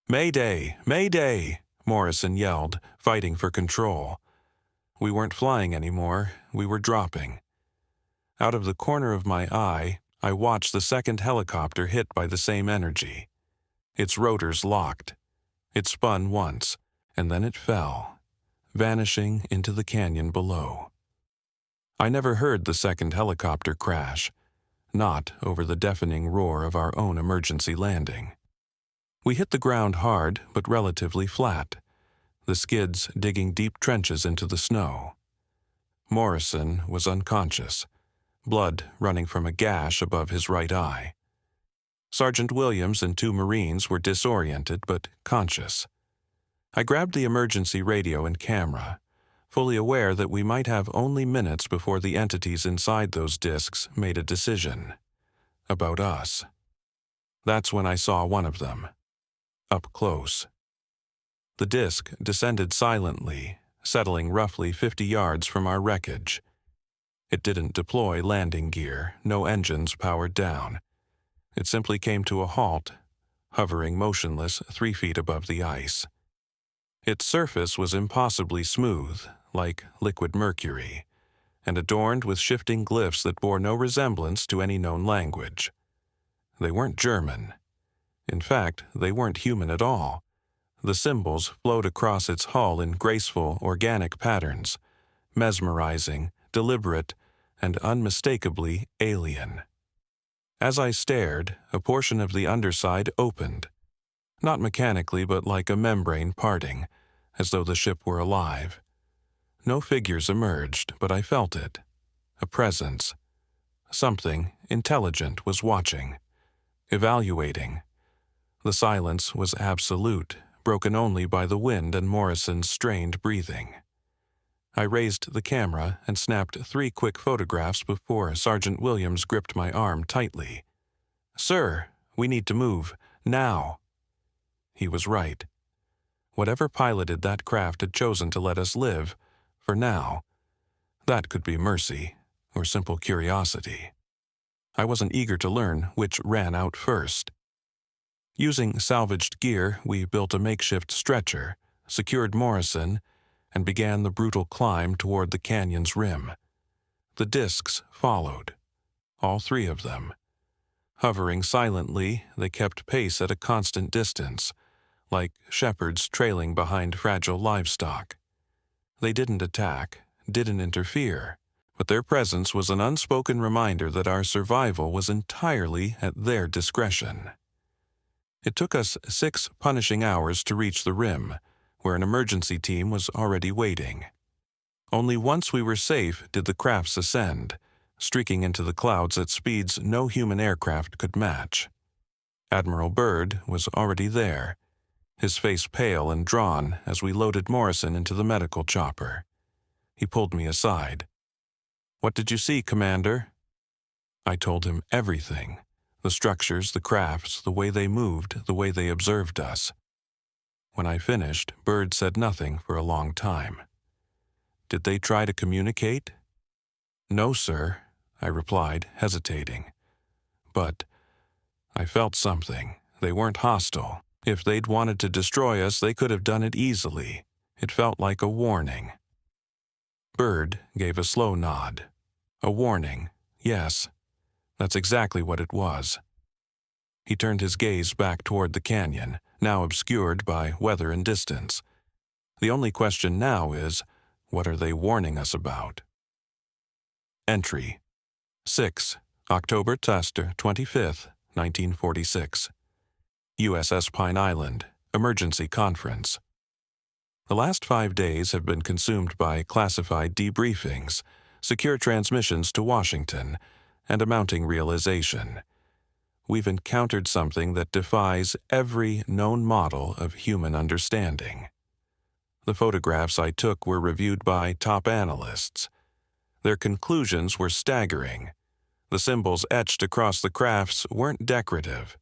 "Mayday! Mayday!" Morrison yelled, fighting for control. We weren't flying anymore, we were dropping. Out of the corner of my eye, I watched the second helicopter hit by the same energy. Its rotors locked. It spun once, and then it fell, vanishing into the canyon below. I never heard the second helicopter crash, not over the deafening roar of our own emergency landing. We hit the ground hard but relatively flat, the skids digging deep trenches into the snow. Morrison was unconscious, blood running from a gash above his right eye. Sergeant Williams and 2 Marines were disoriented but conscious. I grabbed the emergency radio and camera, fully aware that we might have only minutes before the entities inside those discs made a decision. About us. That's when I saw one of them. Up close. The disc descended silently, settling roughly 50 yards from our wreckage. It didn't deploy landing gear, no engines powered down. It simply came to a halt, hovering motionless 3 feet above the ice. Its surface was impossibly smooth, like liquid mercury, and adorned with shifting glyphs that bore no resemblance to any known language. They weren't German. In fact, they weren't human at all. The symbols flowed across its hull in graceful, organic patterns, mesmerizing, deliberate, and unmistakably alien. As I stared, a portion of the underside opened. Not mechanically, but like a membrane parting, as though the ship were alive. No figures emerged, but I felt it. A presence. Something intelligent was watching, evaluating. The silence was absolute, broken only by the wind and Morrison's strained breathing. I raised the camera and snapped 3 quick photographs before Sergeant Williams gripped my arm tightly. "Sir, we need to move, now." He was right. Whatever piloted that craft had chosen to let us live, for now. That could be mercy, or simple curiosity. I wasn't eager to learn which ran out first. Using salvaged gear, we built a makeshift stretcher, secured Morrison, and began the brutal climb toward the canyon's rim. The discs followed, all 3 of them. Hovering silently, they kept pace at a constant distance, like shepherds trailing behind fragile livestock. They didn't attack, didn't interfere, but their presence was an unspoken reminder that our survival was entirely at their discretion. It took us 6 punishing hours to reach the rim, where an emergency team was already waiting. Only once we were safe did the crafts ascend, streaking into the clouds at speeds no human aircraft could match. Admiral Byrd was already there, his face pale and drawn as we loaded Morrison into the medical chopper. He pulled me aside. "What did you see, Commander?" I told him everything. The structures, the crafts, the way they moved, the way they observed us. When I finished, Byrd said nothing for a long time. "Did they try to communicate?" "No, sir," I replied, hesitating. "But I felt something. They weren't hostile. If they'd wanted to destroy us, they could have done it easily. It felt like a warning." Byrd gave a slow nod. "A warning, yes. That's exactly what it was." He turned his gaze back toward the canyon, now obscured by weather and distance. "The only question now is, what are they warning us about?" Entry 6. October 25th, 1946. USS Pine Island, Emergency Conference. The last 5 days have been consumed by classified debriefings, secure transmissions to Washington, and a mounting realization. We've encountered something that defies every known model of human understanding. The photographs I took were reviewed by top analysts. Their conclusions were staggering. The symbols etched across the crafts weren't decorative.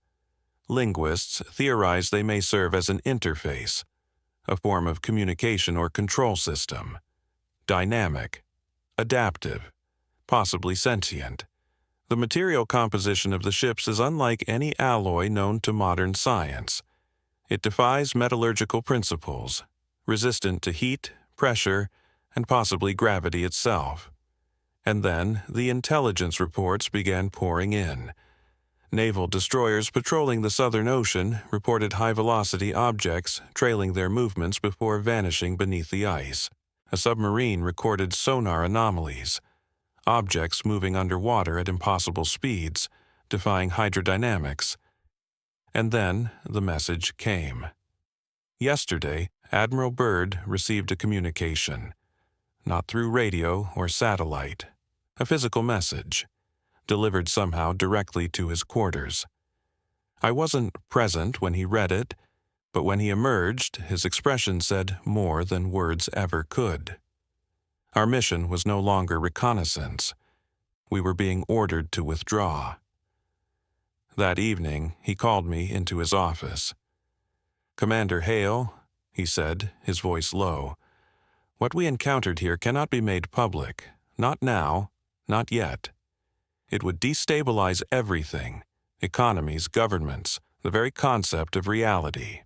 Linguists theorize they may serve as an interface, a form of communication or control system. Dynamic, adaptive, possibly sentient. The material composition of the ships is unlike any alloy known to modern science. It defies metallurgical principles, resistant to heat, pressure, and possibly gravity itself. And then the intelligence reports began pouring in. Naval destroyers patrolling the Southern Ocean reported high-velocity objects trailing their movements before vanishing beneath the ice. A submarine recorded sonar anomalies, objects moving underwater at impossible speeds, defying hydrodynamics. And then the message came. Yesterday, Admiral Byrd received a communication, not through radio or satellite, a physical message, delivered somehow directly to his quarters. I wasn't present when he read it, but when he emerged, his expression said more than words ever could. Our mission was no longer reconnaissance. We were being ordered to withdraw. That evening, he called me into his office. "Commander Hale," he said, his voice low, "what we encountered here cannot be made public. Not now, not yet. It would destabilize everything, economies, governments, the very concept of reality."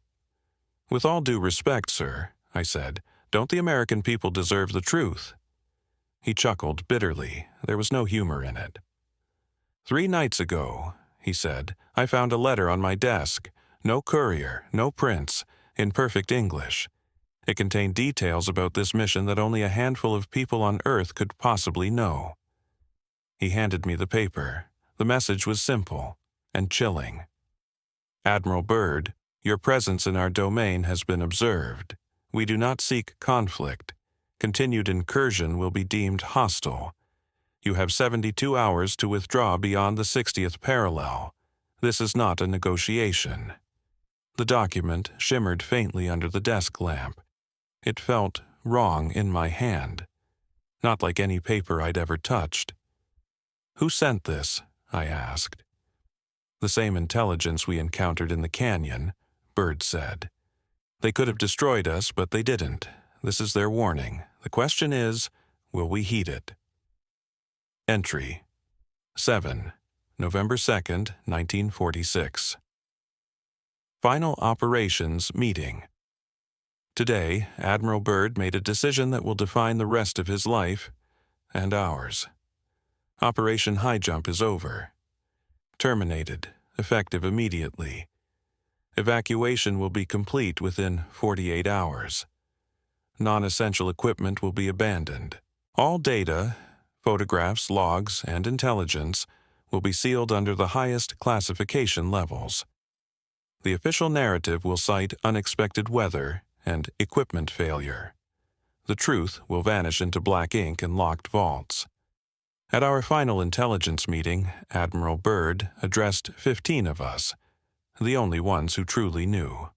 "With all due respect, sir," I said, "don't the American people deserve the truth?" He chuckled bitterly. There was no humor in it. "3 nights ago," he said, "I found a letter on my desk. No courier, no prince, in perfect English. It contained details about this mission that only a handful of people on Earth could possibly know." He handed me the paper. The message was simple and chilling. "Admiral Byrd, your presence in our domain has been observed. We do not seek conflict. Continued incursion will be deemed hostile. You have 72 hours to withdraw beyond the 60th parallel. This is not a negotiation." The document shimmered faintly under the desk lamp. It felt wrong in my hand, not like any paper I'd ever touched. "Who sent this?" I asked. "The same intelligence we encountered in the canyon," Byrd said. "They could have destroyed us, but they didn't. This is their warning. The question is, will we heed it?" Entry 7. November 2nd, 1946. Final Operations Meeting. Today, Admiral Byrd made a decision that will define the rest of his life and ours. Operation High Jump is over. Terminated, effective immediately. Evacuation will be complete within 48 hours. Non-essential equipment will be abandoned. All data, photographs, logs, and intelligence will be sealed under the highest classification levels. The official narrative will cite unexpected weather and equipment failure. The truth will vanish into black ink in locked vaults. At our final intelligence meeting, Admiral Byrd addressed 15 of us, the only ones who truly knew.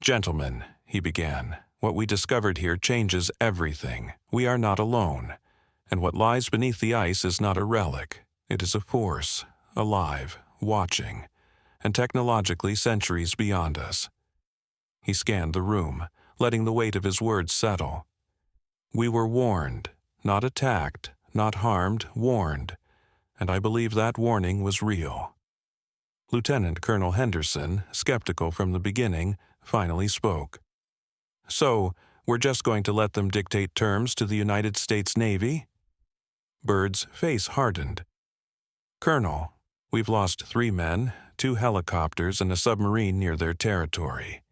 "Gentlemen," he began, "what we discovered here changes everything. We are not alone, and what lies beneath the ice is not a relic. It is a force, alive, watching, and technologically centuries beyond us." He scanned the room, letting the weight of his words settle. "We were warned, not attacked, not harmed, warned, and I believe that warning was real." Lieutenant Colonel Henderson, skeptical from the beginning, finally spoke. "So, we're just going to let them dictate terms to the United States Navy?" Byrd's face hardened. "Colonel, we've lost 3 men, 2 helicopters, and a submarine near their territory.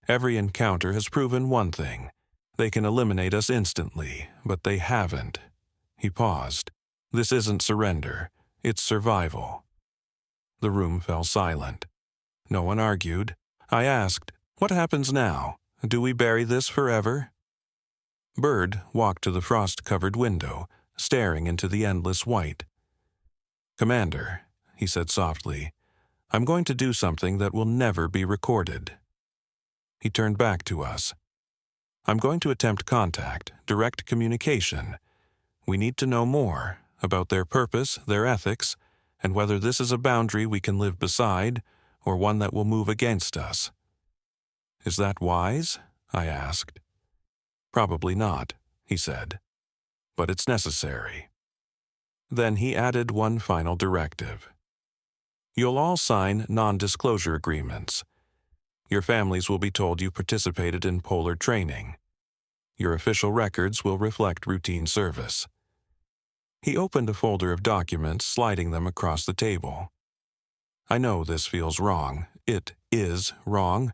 Every encounter has proven one thing. They can eliminate us instantly, but they haven't." He paused. "This isn't surrender. It's survival." The room fell silent. No one argued. I asked, "What happens now? Do we bury this forever?" Byrd walked to the frost-covered window, staring into the endless white. "Commander," he said softly, "I'm going to do something that will never be recorded." He turned back to us. "I'm going to attempt contact, direct communication. We need to know more about their purpose, their ethics, and whether this is a boundary we can live beside or one that will move against us." "Is that wise?" I asked. "Probably not," he said, "but it's necessary." Then he added one final directive. "You'll all sign non-disclosure agreements. Your families will be told you participated in polar training. Your official records will reflect routine service." He opened a folder of documents, sliding them across the table. "I know this feels wrong. It is wrong.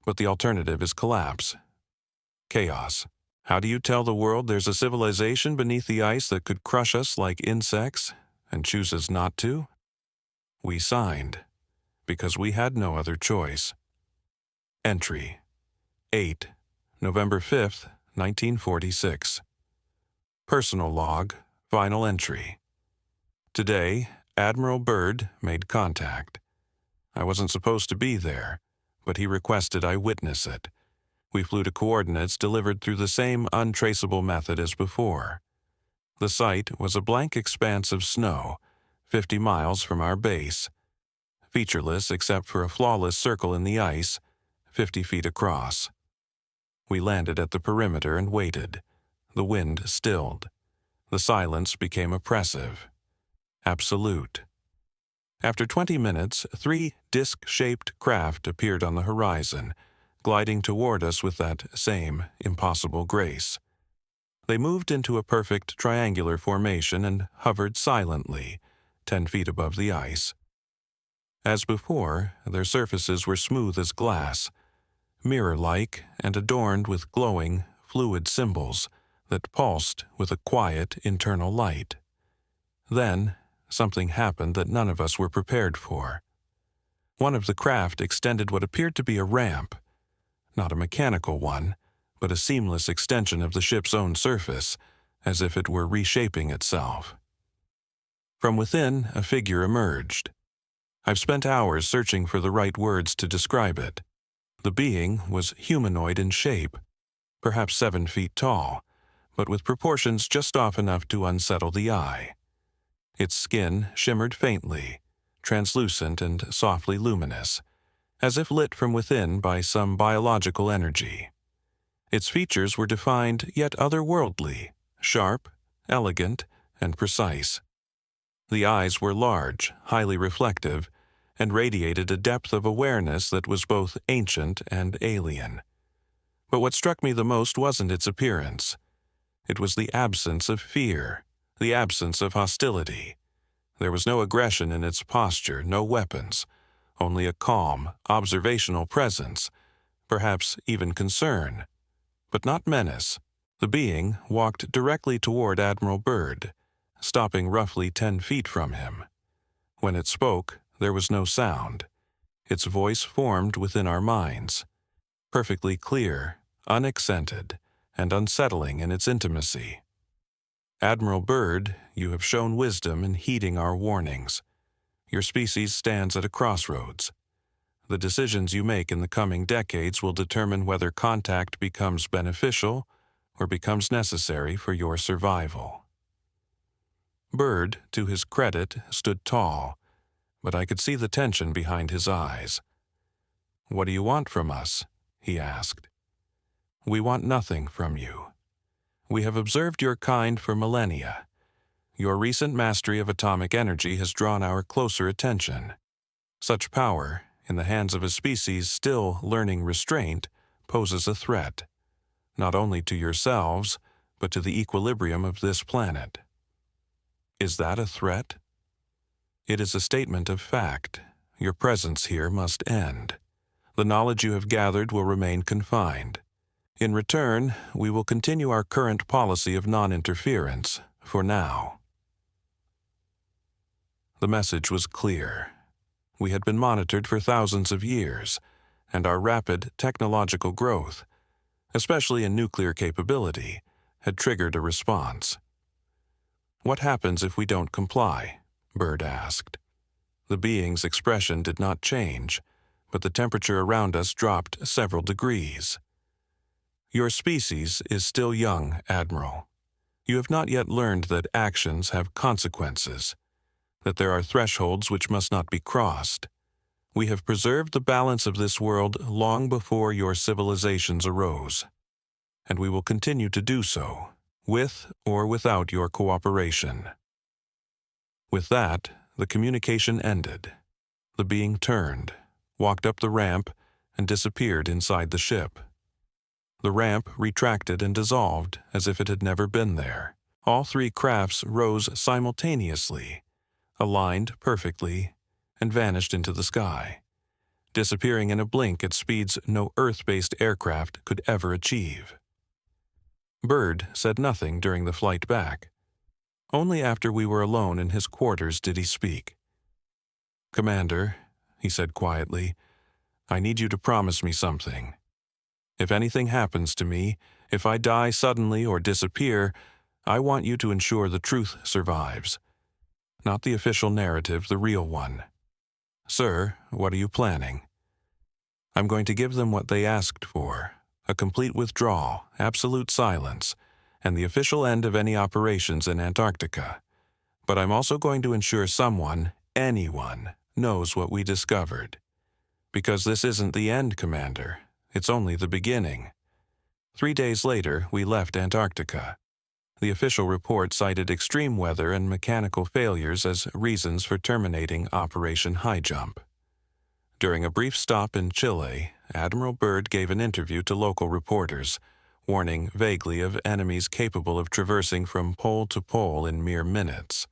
But the alternative is collapse. Chaos. How do you tell the world there's a civilization beneath the ice that could crush us like insects and chooses not to?" We signed, because we had no other choice. Entry 8, November 5th, 1946. Personal log, final entry. Today, Admiral Byrd made contact. I wasn't supposed to be there, but he requested I witness it. We flew to coordinates delivered through the same untraceable method as before. The site was a blank expanse of snow, 50 miles from our base, featureless except for a flawless circle in the ice, 50 feet across. We landed at the perimeter and waited. The wind stilled. The silence became oppressive. Absolute. After 20 minutes, 3 disc-shaped craft appeared on the horizon, gliding toward us with that same impossible grace. They moved into a perfect triangular formation and hovered silently, 10 feet above the ice. As before, their surfaces were smooth as glass, mirror-like and adorned with glowing, fluid symbols that pulsed with a quiet internal light. Then, something happened that none of us were prepared for. One of the craft extended what appeared to be a ramp, not a mechanical one, but a seamless extension of the ship's own surface, as if it were reshaping itself. From within, a figure emerged. I've spent hours searching for the right words to describe it. The being was humanoid in shape, perhaps 7 feet tall, but with proportions just off enough to unsettle the eye. Its skin shimmered faintly, translucent and softly luminous, as if lit from within by some biological energy. Its features were defined yet otherworldly, sharp, elegant, and precise. The eyes were large, highly reflective, and radiated a depth of awareness that was both ancient and alien. But what struck me the most wasn't its appearance. It was the absence of fear, the absence of hostility. There was no aggression in its posture, no weapons, only a calm, observational presence, perhaps even concern, but not menace, The being walked directly toward Admiral Byrd, stopping roughly 10 feet from him. When it spoke, there was no sound. Its voice formed within our minds, perfectly clear, unaccented, and unsettling in its intimacy. Admiral Byrd, you have shown wisdom in heeding our warnings. Your species stands at a crossroads. The decisions you make in the coming decades will determine whether contact becomes beneficial or becomes necessary for your survival. Byrd, to his credit, stood tall, but I could see the tension behind his eyes. "What do you want from us?" he asked. "We want nothing from you. We have observed your kind for millennia. Your recent mastery of atomic energy has drawn our closer attention. Such power, in the hands of a species still learning restraint, poses a threat, not only to yourselves, but to the equilibrium of this planet." "Is that a threat?" "It is a statement of fact. Your presence here must end. The knowledge you have gathered will remain confined. In return, we will continue our current policy of non-interference, for now." The message was clear. We had been monitored for thousands of years, and our rapid technological growth, especially in nuclear capability, had triggered a response. "What happens if we don't comply?" Byrd asked. The being's expression did not change, but the temperature around us dropped several degrees. "Your species is still young, Admiral. You have not yet learned that actions have consequences, that there are thresholds which must not be crossed. We have preserved the balance of this world long before your civilizations arose, and we will continue to do so, with or without your cooperation." With that, the communication ended. The being turned, walked up the ramp, and disappeared inside the ship. The ramp retracted and dissolved as if it had never been there. All three crafts rose simultaneously, aligned perfectly, and vanished into the sky, disappearing in a blink at speeds no Earth-based aircraft could ever achieve. Byrd said nothing during the flight back. Only after we were alone in his quarters did he speak. "Commander," he said quietly, "I need you to promise me something. If anything happens to me, if I die suddenly or disappear, I want you to ensure the truth survives. Not the official narrative, the real one. Sir, what are you planning?" "I'm going to give them what they asked for, a complete withdrawal, absolute silence, and the official end of any operations in Antarctica. But I'm also going to ensure someone, anyone, knows what we discovered. Because this isn't the end, Commander. It's only the beginning." 3 days later, we left Antarctica. The official report cited extreme weather and mechanical failures as reasons for terminating Operation High Jump. During a brief stop in Chile, Admiral Byrd gave an interview to local reporters, warning vaguely of enemies capable of traversing from pole to pole in mere minutes.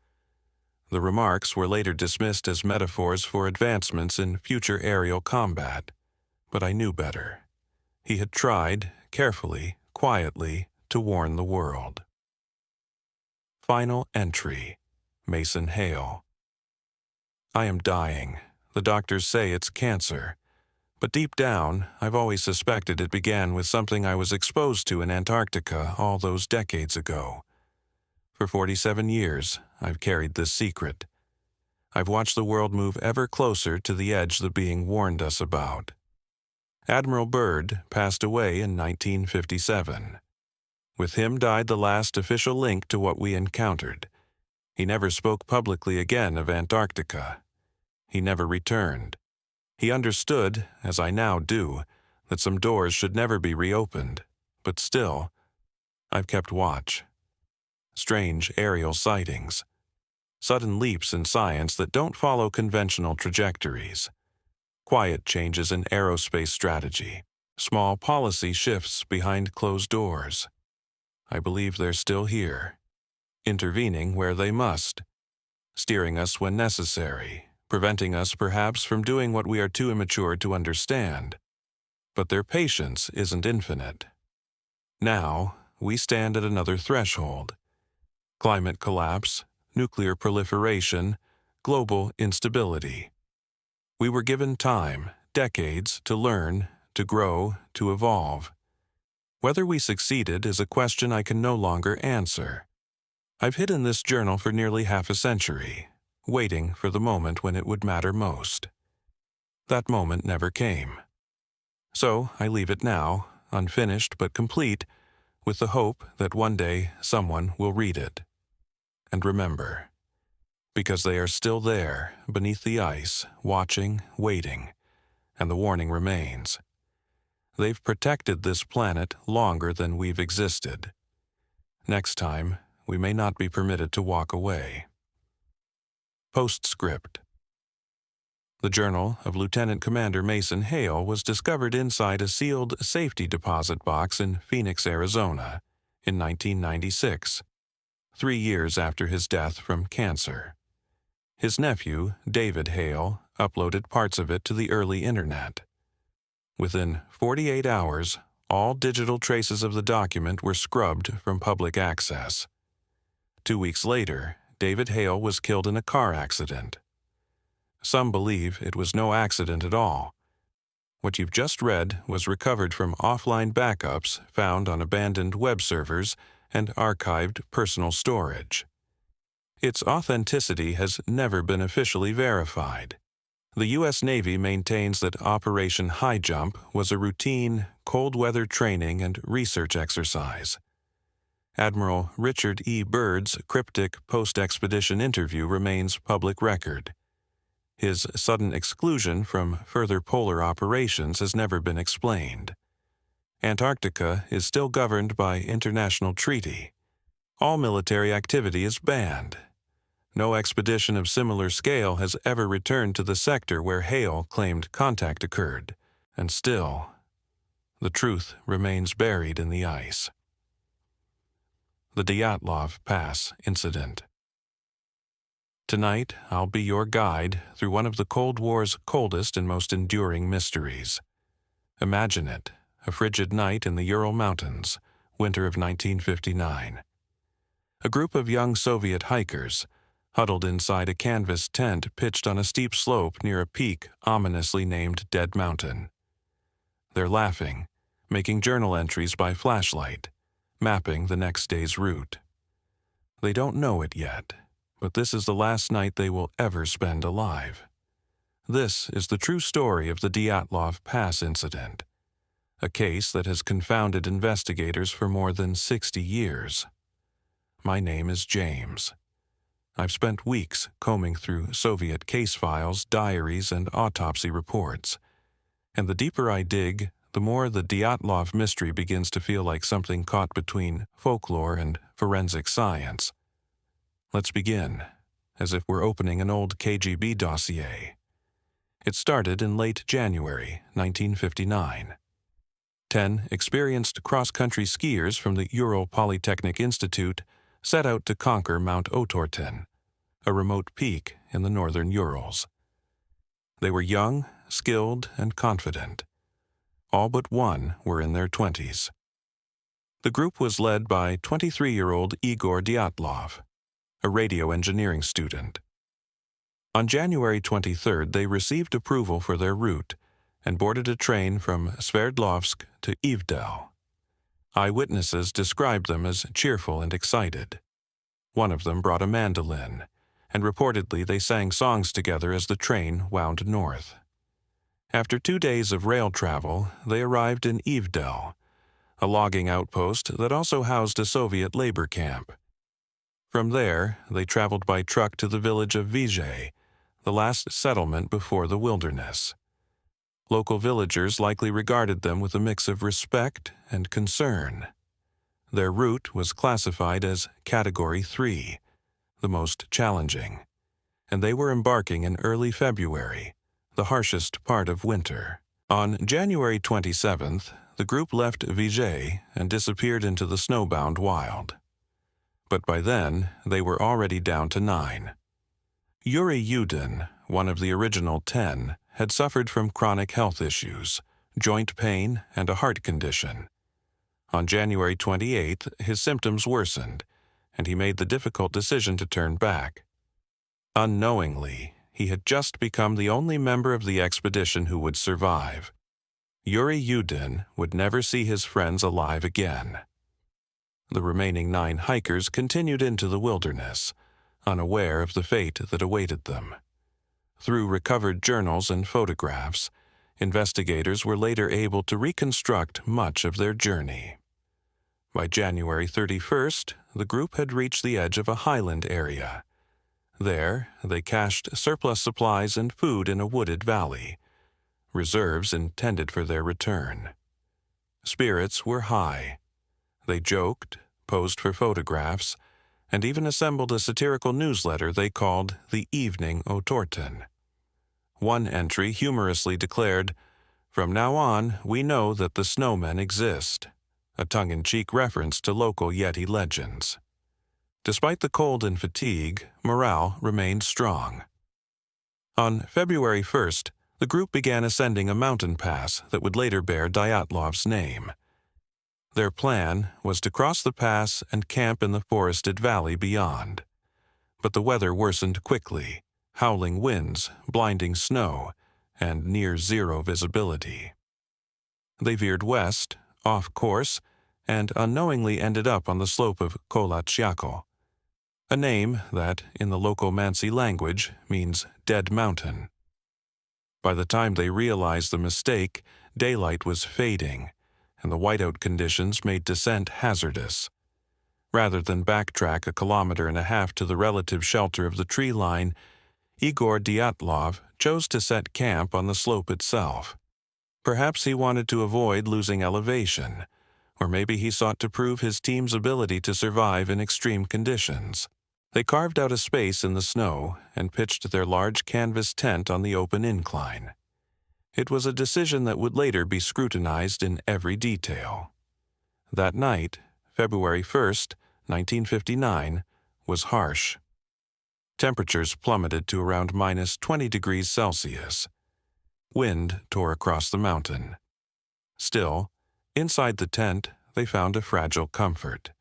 The remarks were later dismissed as metaphors for advancements in future aerial combat, but I knew better. He had tried, carefully, quietly, to warn the world. Final entry. Mason Hale. I am dying. The doctors say it's cancer. But deep down, I've always suspected it began with something I was exposed to in Antarctica all those decades ago. For 47 years, I've carried this secret. I've watched the world move ever closer to the edge the being warned us about. Admiral Byrd passed away in 1957. With him died the last official link to what we encountered. He never spoke publicly again of Antarctica. He never returned. He understood, as I now do, that some doors should never be reopened, but still, I've kept watch. Strange aerial sightings. Sudden leaps in science that don't follow conventional trajectories. Quiet changes in aerospace strategy. Small policy shifts behind closed doors. I believe they're still here, intervening where they must, steering us when necessary, preventing us perhaps from doing what we are too immature to understand. But their patience isn't infinite. Now, we stand at another threshold: climate collapse, nuclear proliferation, global instability. We were given time, decades, to learn, to grow, to evolve. Whether we succeeded is a question I can no longer answer. I've hidden this journal for nearly half a century, waiting for the moment when it would matter most. That moment never came. So I leave it now, unfinished but complete, with the hope that one day someone will read it. And remember, because they are still there, beneath the ice, watching, waiting, and the warning remains. They've protected this planet longer than we've existed. Next time, we may not be permitted to walk away. Postscript. The journal of Lieutenant Commander Mason Hale was discovered inside a sealed safety deposit box in Phoenix, Arizona, in 1996, 3 years after his death from cancer. His nephew, David Hale, uploaded parts of it to the early internet. Within 48 hours, all digital traces of the document were scrubbed from public access. 2 weeks later, David Hale was killed in a car accident. Some believe it was no accident at all. What you've just read was recovered from offline backups found on abandoned web servers and archived personal storage. Its authenticity has never been officially verified. The U.S. Navy maintains that Operation High Jump was a routine, cold-weather training and research exercise. Admiral Richard E. Byrd's cryptic post-expedition interview remains public record. His sudden exclusion from further polar operations has never been explained. Antarctica is still governed by international treaty. All military activity is banned. No expedition of similar scale has ever returned to the sector where Hale claimed contact occurred, and still, the truth remains buried in the ice. The Dyatlov Pass Incident. Tonight, I'll be your guide through one of the Cold War's coldest and most enduring mysteries. Imagine it, a frigid night in the Ural Mountains, winter of 1959. A group of young Soviet hikers, huddled inside a canvas tent pitched on a steep slope near a peak ominously named Dead Mountain. They're laughing, making journal entries by flashlight, mapping the next day's route. They don't know it yet, but this is the last night they will ever spend alive. This is the true story of the Dyatlov Pass incident, a case that has confounded investigators for more than 60 years. My name is James. I've spent weeks combing through Soviet case files, diaries, and autopsy reports. And the deeper I dig, the more the Dyatlov mystery begins to feel like something caught between folklore and forensic science. Let's begin, as if we're opening an old KGB dossier. It started in late January 1959. 10 experienced cross-country skiers from the Ural Polytechnic Institute set out to conquer Mount Otorten, a remote peak in the northern Urals. They were young, skilled, and confident. All but one were in their 20s. The group was led by 23-year-old Igor Dyatlov, a radio engineering student. On January 23rd, they received approval for their route and boarded a train from Sverdlovsk to Ivdel. Eyewitnesses described them as cheerful and excited. One of them brought a mandolin, and reportedly they sang songs together as the train wound north. After 2 days of rail travel, they arrived in Ivdel, a logging outpost that also housed a Soviet labor camp. From there, they traveled by truck to the village of Vijay, the last settlement before the wilderness. Local villagers likely regarded them with a mix of respect and concern. Their route was classified as Category 3, the most challenging, and they were embarking in early February, the harshest part of winter. On January 27th, the group left Vijay and disappeared into the snowbound wild. But by then, they were already down to 9. Yuri Yudin, one of the original 10, had suffered from chronic health issues, joint pain, and a heart condition. On January 28th, his symptoms worsened, and he made the difficult decision to turn back. Unknowingly, he had just become the only member of the expedition who would survive. Yuri Yudin would never see his friends alive again. The remaining 9 hikers continued into the wilderness, unaware of the fate that awaited them. Through recovered journals and photographs, investigators were later able to reconstruct much of their journey. By January 31st, the group had reached the edge of a highland area. There, they cached surplus supplies and food in a wooded valley, reserves intended for their return. Spirits were high. They joked, posed for photographs, and even assembled a satirical newsletter they called the Evening Otorten. One entry humorously declared, "From now on, we know that the snowmen exist," a tongue-in-cheek reference to local Yeti legends. Despite the cold and fatigue, morale remained strong. On February 1st, the group began ascending a mountain pass that would later bear Dyatlov's name. Their plan was to cross the pass and camp in the forested valley beyond. But the weather worsened quickly, howling winds, blinding snow, and near-zero visibility. They veered west, off course, and unknowingly ended up on the slope of Kolatsiako, a name that, in the local Mansi language, means dead mountain. By the time they realized the mistake, daylight was fading, and the whiteout conditions made descent hazardous. Rather than backtrack 1.5 kilometers to the relative shelter of the tree line, Igor Dyatlov chose to set camp on the slope itself. Perhaps he wanted to avoid losing elevation, or maybe he sought to prove his team's ability to survive in extreme conditions. They carved out a space in the snow and pitched their large canvas tent on the open incline. It was a decision that would later be scrutinized in every detail. That night, February 1st, 1959, was harsh. Temperatures plummeted to around -20 degrees Celsius. Wind tore across the mountain. Still, inside the tent, they found a fragile comfort.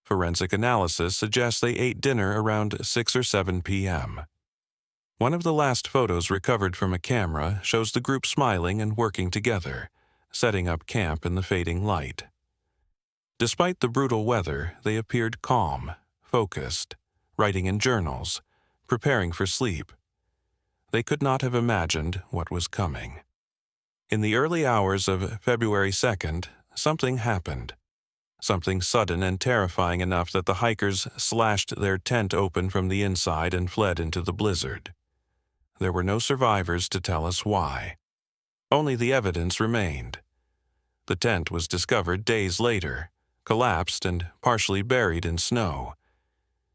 Forensic analysis suggests they ate dinner around 6 or 7 p.m. One of the last photos recovered from a camera shows the group smiling and working together, setting up camp in the fading light. Despite the brutal weather, they appeared calm, focused, writing in journals, preparing for sleep. They could not have imagined what was coming. In the early hours of February 2nd, something happened. Something sudden and terrifying enough that the hikers slashed their tent open from the inside and fled into the blizzard. There were no survivors to tell us why. Only the evidence remained. The tent was discovered days later, collapsed and partially buried in snow.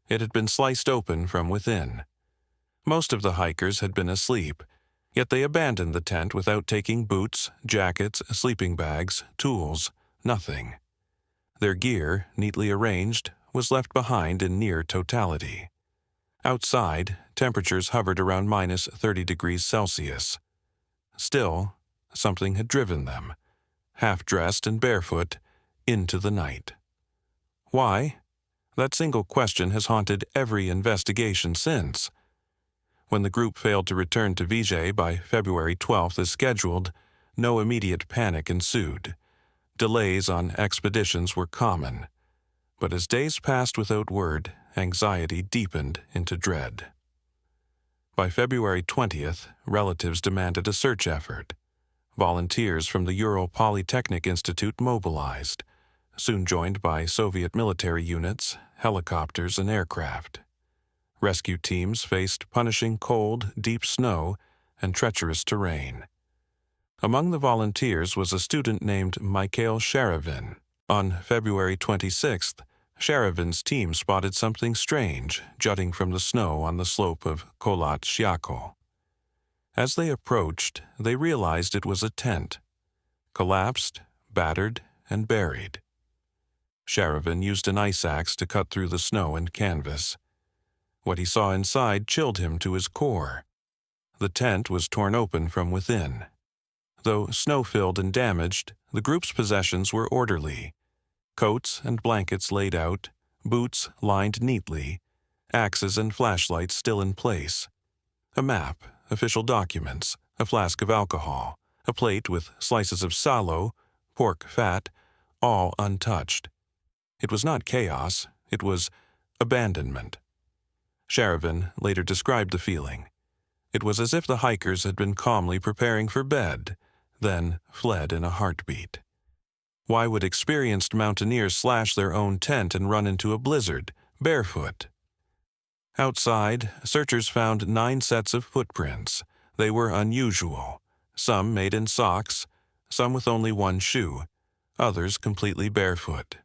It had been sliced open from within. Most of the hikers had been asleep, yet they abandoned the tent without taking boots, jackets, sleeping bags, tools, nothing. Their gear, neatly arranged, was left behind in near totality. Outside, temperatures hovered around -30 degrees Celsius. Still, something had driven them, half-dressed and barefoot, into the night. Why? That single question has haunted every investigation since. When the group failed to return to Vijay by February 12th as scheduled, no immediate panic ensued. Delays on expeditions were common. But as days passed without word, anxiety deepened into dread. By February 20th, relatives demanded a search effort. Volunteers from the Ural Polytechnic Institute mobilized, soon joined by Soviet military units, helicopters, and aircraft. Rescue teams faced punishing cold, deep snow, and treacherous terrain. Among the volunteers was a student named Mikhail Sharavin. On February 26th, Sharavin's team spotted something strange jutting from the snow on the slope of Kolatsiako. As they approached, they realized it was a tent, collapsed, battered, and buried. Sharavin used an ice axe to cut through the snow and canvas. What he saw inside chilled him to his core. The tent was torn open from within. Though snow-filled and damaged, the group's possessions were orderly, Coats and blankets laid out, boots lined neatly, axes and flashlights still in place. A map, official documents, a flask of alcohol, a plate with slices of sallow, pork fat, all untouched. It was not chaos, it was abandonment. Sheridan later described the feeling. It was as if the hikers had been calmly preparing for bed, then fled in a heartbeat. Why would experienced mountaineers slash their own tent and run into a blizzard, barefoot? Outside, searchers found 9 sets of footprints. They were unusual, some made in socks, some with only one shoe, others completely barefoot.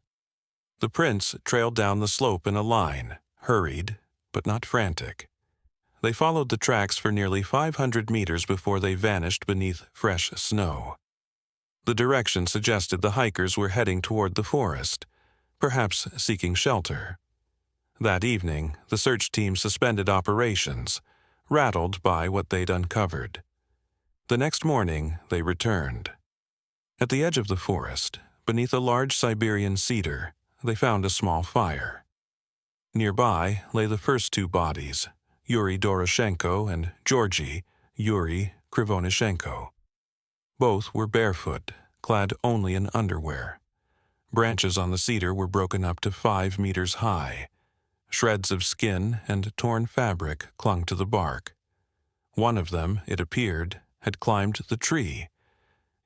The prints trailed down the slope in a line, hurried, but not frantic. They followed the tracks for nearly 500 meters before they vanished beneath fresh snow. The direction suggested the hikers were heading toward the forest, perhaps seeking shelter. That evening, the search team suspended operations, rattled by what they'd uncovered. The next morning, they returned. At the edge of the forest, beneath a large Siberian cedar, they found a small fire. Nearby lay the first 2 bodies, Yuri Doroshenko and Georgy Yuri Krivonishenko. Both were barefoot, clad only in underwear. Branches on the cedar were broken up to 5 meters high. Shreds of skin and torn fabric clung to the bark. One of them, it appeared, had climbed the tree,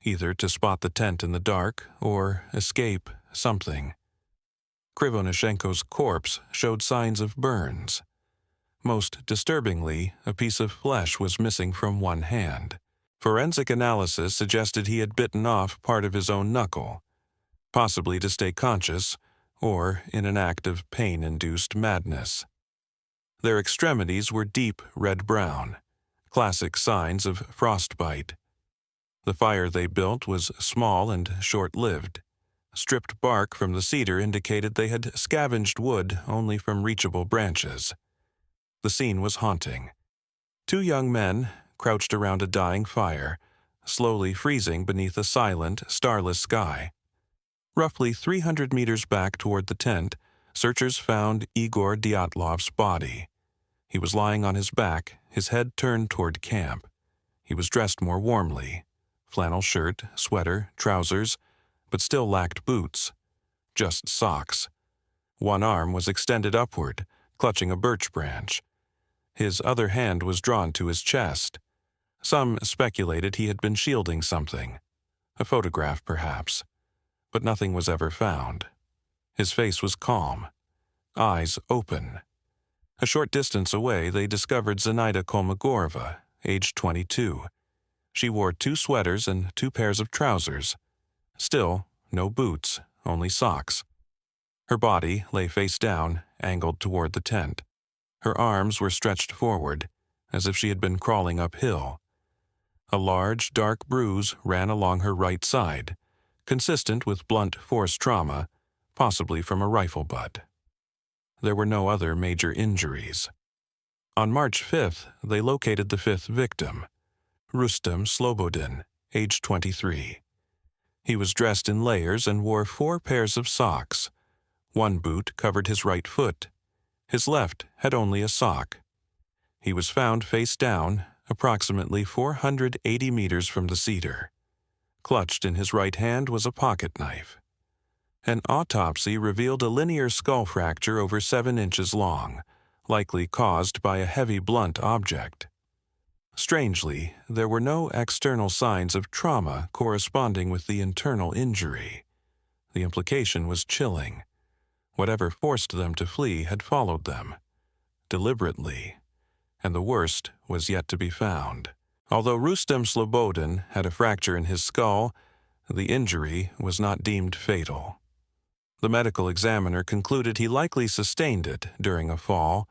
either to spot the tent in the dark or escape something. Krivonishenko's corpse showed signs of burns. Most disturbingly, a piece of flesh was missing from one hand. Forensic analysis suggested he had bitten off part of his own knuckle, possibly to stay conscious or in an act of pain-induced madness. Their extremities were deep red-brown, classic signs of frostbite. The fire they built was small and short-lived. Stripped bark from the cedar indicated they had scavenged wood only from reachable branches. The scene was haunting. 2 young men, crouched around a dying fire, slowly freezing beneath a silent, starless sky. Roughly 300 meters back toward the tent, searchers found Igor Dyatlov's body. He was lying on his back, his head turned toward camp. He was dressed more warmly, flannel shirt, sweater, trousers, but still lacked boots, just socks. One arm was extended upward, clutching a birch branch. His other hand was drawn to his chest. Some speculated he had been shielding something, a photograph perhaps, but nothing was ever found. His face was calm, eyes open. A short distance away, they discovered Zenaida Kolmogorova, aged 22. She wore 2 sweaters and 2 pairs of trousers. Still, no boots, only socks. Her body lay face down, angled toward the tent. Her arms were stretched forward, as if she had been crawling uphill. A large, dark bruise ran along her right side, consistent with blunt force trauma, possibly from a rifle butt. There were no other major injuries. On March 5th, they located the 5th victim, Rustem Slobodin, age 23. He was dressed in layers and wore 4 pairs of socks. One boot covered his right foot. His left had only a sock. He was found face down, approximately 480 meters from the cedar. Clutched in his right hand was a pocket knife. An autopsy revealed a linear skull fracture over 7 inches long, likely caused by a heavy blunt object. Strangely, there were no external signs of trauma corresponding with the internal injury. The implication was chilling. Whatever forced them to flee had followed them, deliberately, and the worst was yet to be found. Although Rustem Slobodin had a fracture in his skull, the injury was not deemed fatal. The medical examiner concluded he likely sustained it during a fall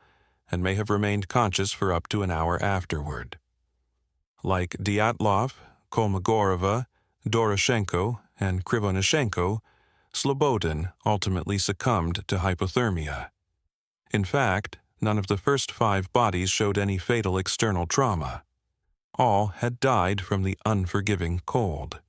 and may have remained conscious for up to an hour afterward. Like Dyatlov, Kolmogorova, Doroshenko, and Krivonishenko, Slobodin ultimately succumbed to hypothermia. In fact, none of the first 5 bodies showed any fatal external trauma. All had died from the unforgiving cold.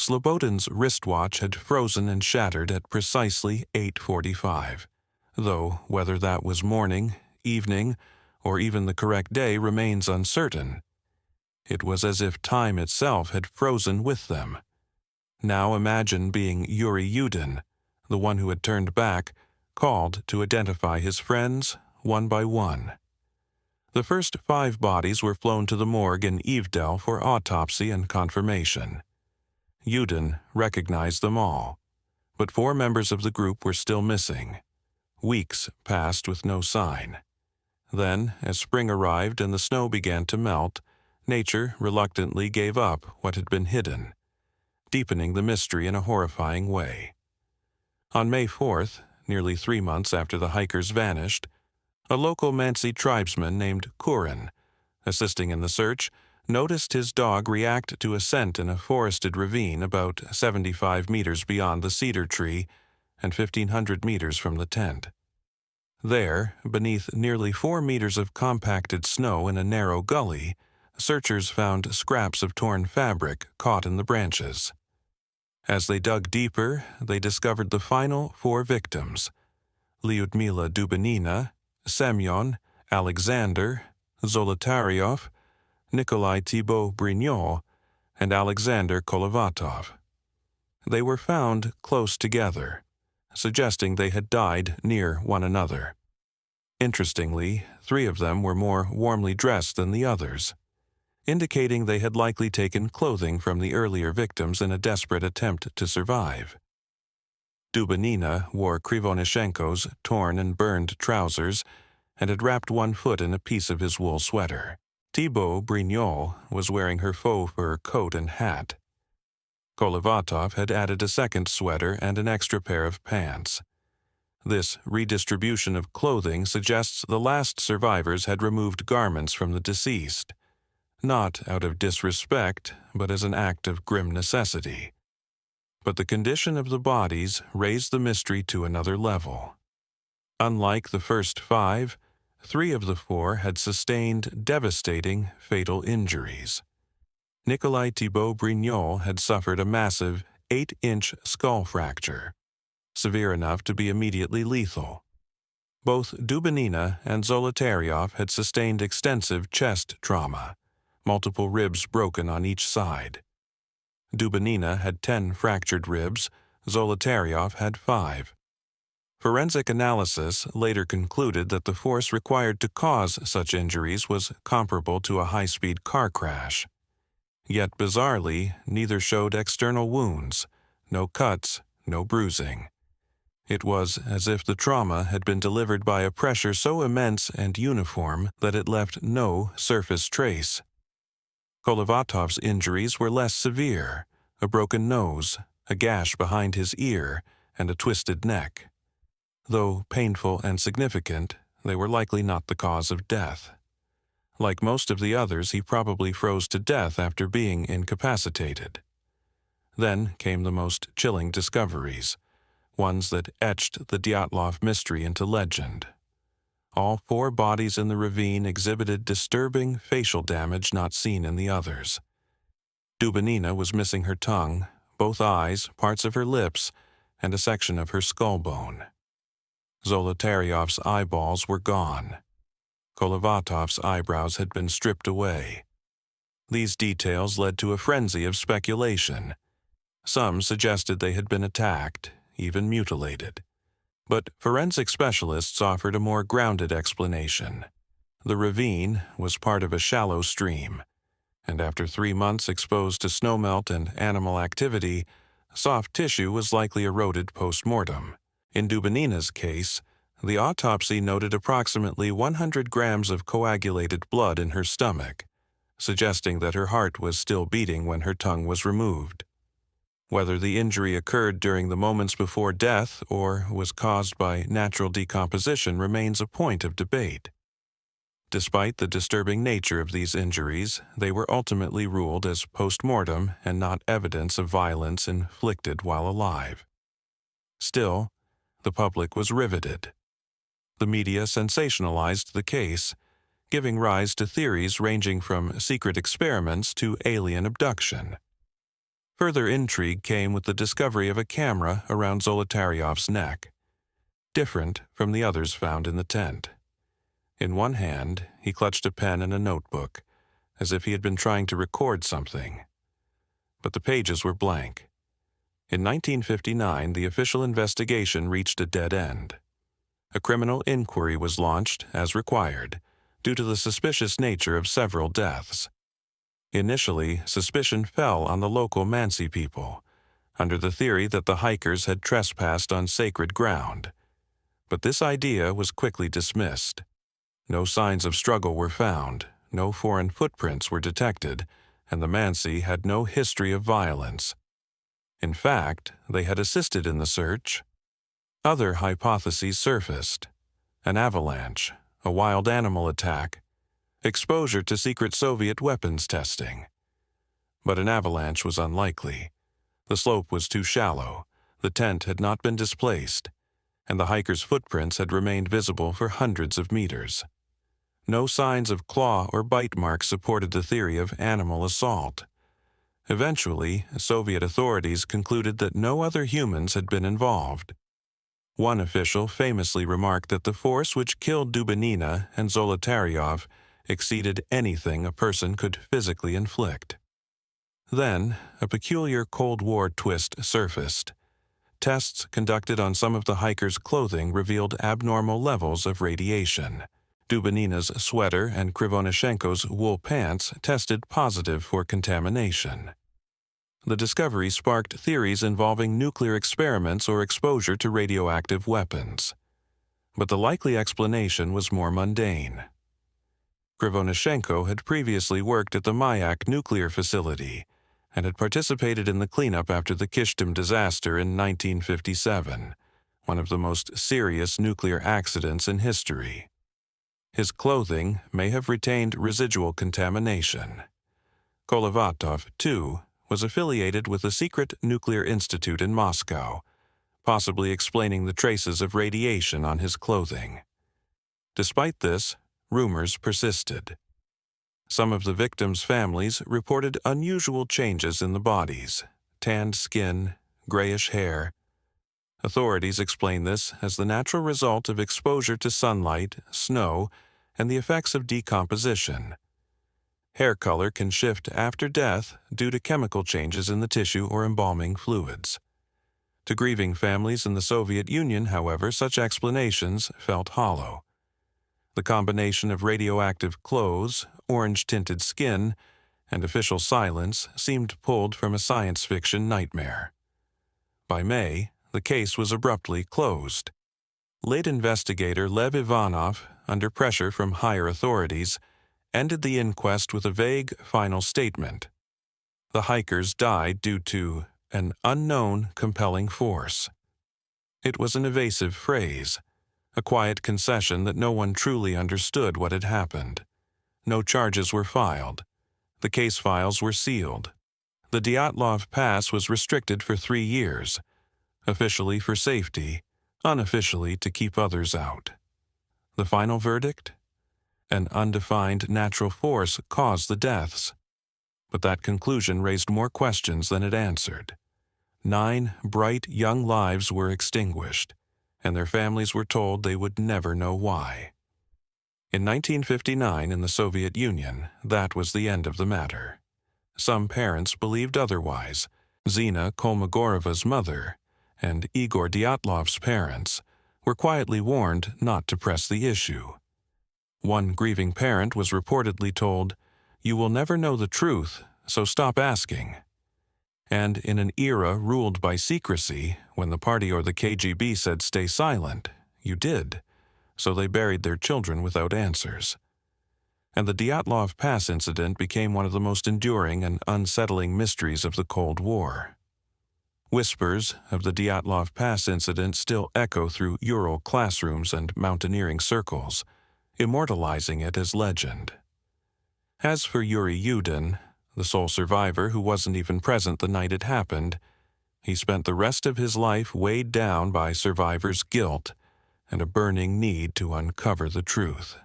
Slobodin's wristwatch had frozen and shattered at precisely 8:45, though whether that was morning, evening, or even the correct day remains uncertain. It was as if time itself had frozen with them. Now imagine being Yuri Yudin, the one who had turned back, called to identify his friends one by one. The first 5 bodies were flown to the morgue in Evedell for autopsy and confirmation. Yudin recognized them all, but 4 members of the group were still missing. Weeks passed with no sign. Then, as spring arrived and the snow began to melt, nature reluctantly gave up what had been hidden, deepening the mystery in a horrifying way. On May 4th, nearly 3 months after the hikers vanished, a local Mansi tribesman named Kurin, assisting in the search, noticed his dog react to a scent in a forested ravine about 75 meters beyond the cedar tree and 1,500 meters from the tent. There, beneath nearly 4 meters of compacted snow in a narrow gully, searchers found scraps of torn fabric caught in the branches. As they dug deeper, they discovered the final 4 victims: Lyudmila Dubinina, Semyon, Alexander, Zolotaryov, Nikolai Thibault Brignol, and Alexander Kolovatov. They were found close together, suggesting they had died near one another. Interestingly, 3 of them were more warmly dressed than the others, indicating they had likely taken clothing from the earlier victims in a desperate attempt to survive. Dubinina wore Krivonishenko's torn and burned trousers and had wrapped one foot in a piece of his wool sweater. Thibault Brignol was wearing her faux fur coat and hat. Kolovatov had added a second sweater and an extra pair of pants. This redistribution of clothing suggests the last survivors had removed garments from the deceased, not out of disrespect, but as an act of grim necessity. But the condition of the bodies raised the mystery to another level. Unlike the first 5, 3 of the 4 had sustained devastating, fatal injuries. Nikolai Thibault Brignol had suffered a massive 8-inch skull fracture, severe enough to be immediately lethal. Both Dubinina and Zolotaryov had sustained extensive chest trauma, multiple ribs broken on each side. Dubinina had 10 fractured ribs, Zolotaryov had 5. Forensic analysis later concluded that the force required to cause such injuries was comparable to a high-speed car crash. Yet bizarrely, neither showed external wounds, no cuts, no bruising. It was as if the trauma had been delivered by a pressure so immense and uniform that it left no surface trace. Kolovatov's injuries were less severe: a broken nose, a gash behind his ear, and a twisted neck. Though painful and significant, they were likely not the cause of death. Like most of the others, he probably froze to death after being incapacitated. Then came the most chilling discoveries, ones that etched the Dyatlov mystery into legend. All 4 bodies in the ravine exhibited disturbing facial damage not seen in the others. Dubinina was missing her tongue, both eyes, parts of her lips, and a section of her skull bone. Zolotaryov's eyeballs were gone. Kolovatov's eyebrows had been stripped away. These details led to a frenzy of speculation. Some suggested they had been attacked, even mutilated. But forensic specialists offered a more grounded explanation. The ravine was part of a shallow stream, and after 3 months exposed to snowmelt and animal activity, soft tissue was likely eroded post-mortem. In Dubinina's case, the autopsy noted approximately 100 grams of coagulated blood in her stomach, suggesting that her heart was still beating when her tongue was removed. Whether the injury occurred during the moments before death or was caused by natural decomposition remains a point of debate. Despite the disturbing nature of these injuries, they were ultimately ruled as post-mortem and not evidence of violence inflicted while alive. Still, the public was riveted. The media sensationalized the case, giving rise to theories ranging from secret experiments to alien abduction. Further intrigue came with the discovery of a camera around Zolotaryov's neck, different from the others found in the tent. In one hand, he clutched a pen and a notebook, as if he had been trying to record something. But the pages were blank. In 1959, the official investigation reached a dead end. A criminal inquiry was launched, as required, due to the suspicious nature of several deaths. Initially, suspicion fell on the local Mansi people, under the theory that the hikers had trespassed on sacred ground. But this idea was quickly dismissed. No signs of struggle were found, no foreign footprints were detected, and the Mansi had no history of violence. In fact, they had assisted in the search. Other hypotheses surfaced: an avalanche, a wild animal attack, exposure to secret Soviet weapons testing. But an avalanche was unlikely. The slope was too shallow, the tent had not been displaced, and the hikers' footprints had remained visible for hundreds of meters. No signs of claw or bite marks supported the theory of animal assault. Eventually, Soviet authorities concluded that no other humans had been involved. One official famously remarked that the force which killed Dubinina and Zolotaryov exceeded anything a person could physically inflict. Then, a peculiar Cold War twist surfaced. Tests conducted on some of the hikers' clothing revealed abnormal levels of radiation. Dubinina's sweater and Krivonishenko's wool pants tested positive for contamination. The discovery sparked theories involving nuclear experiments or exposure to radioactive weapons. But the likely explanation was more mundane. Krivonishenko had previously worked at the Mayak nuclear facility and had participated in the cleanup after the Kishtim disaster in 1957, one of the most serious nuclear accidents in history. His clothing may have retained residual contamination. Kolovatov, too, was affiliated with a secret nuclear institute in Moscow, possibly explaining the traces of radiation on his clothing. Despite this, rumors persisted. Some of the victims' families reported unusual changes in the bodies: tanned skin, grayish hair. Authorities explain this as the natural result of exposure to sunlight, snow, and the effects of decomposition. Hair color can shift after death due to chemical changes in the tissue or embalming fluids. To grieving families in the Soviet Union, however, such explanations felt hollow. The combination of radioactive clothes, orange-tinted skin, and official silence seemed pulled from a science fiction nightmare. By May, the case was abruptly closed. Late investigator Lev Ivanov, under pressure from higher authorities, ended the inquest with a vague final statement. The hikers died due to an unknown compelling force. It was an evasive phrase, a quiet concession that no one truly understood what had happened. No charges were filed. The case files were sealed. The Dyatlov Pass was restricted for 3 years, officially for safety, unofficially to keep others out. The final verdict? An undefined natural force caused the deaths. But that conclusion raised more questions than it answered. 9 bright young lives were extinguished, and their families were told they would never know why. In 1959, in the Soviet Union, that was the end of the matter. Some parents believed otherwise. Zina Kolmogoreva's mother and Igor Dyatlov's parents were quietly warned not to press the issue. One grieving parent was reportedly told, "You will never know the truth, so stop asking." And in an era ruled by secrecy, when the party or the KGB said stay silent, you did, so they buried their children without answers. And the Dyatlov Pass incident became one of the most enduring and unsettling mysteries of the Cold War. Whispers of the Dyatlov Pass incident still echo through Ural classrooms and mountaineering circles, immortalizing it as legend. As for Yuri Yudin, the sole survivor who wasn't even present the night it happened, he spent the rest of his life weighed down by survivor's guilt and a burning need to uncover the truth.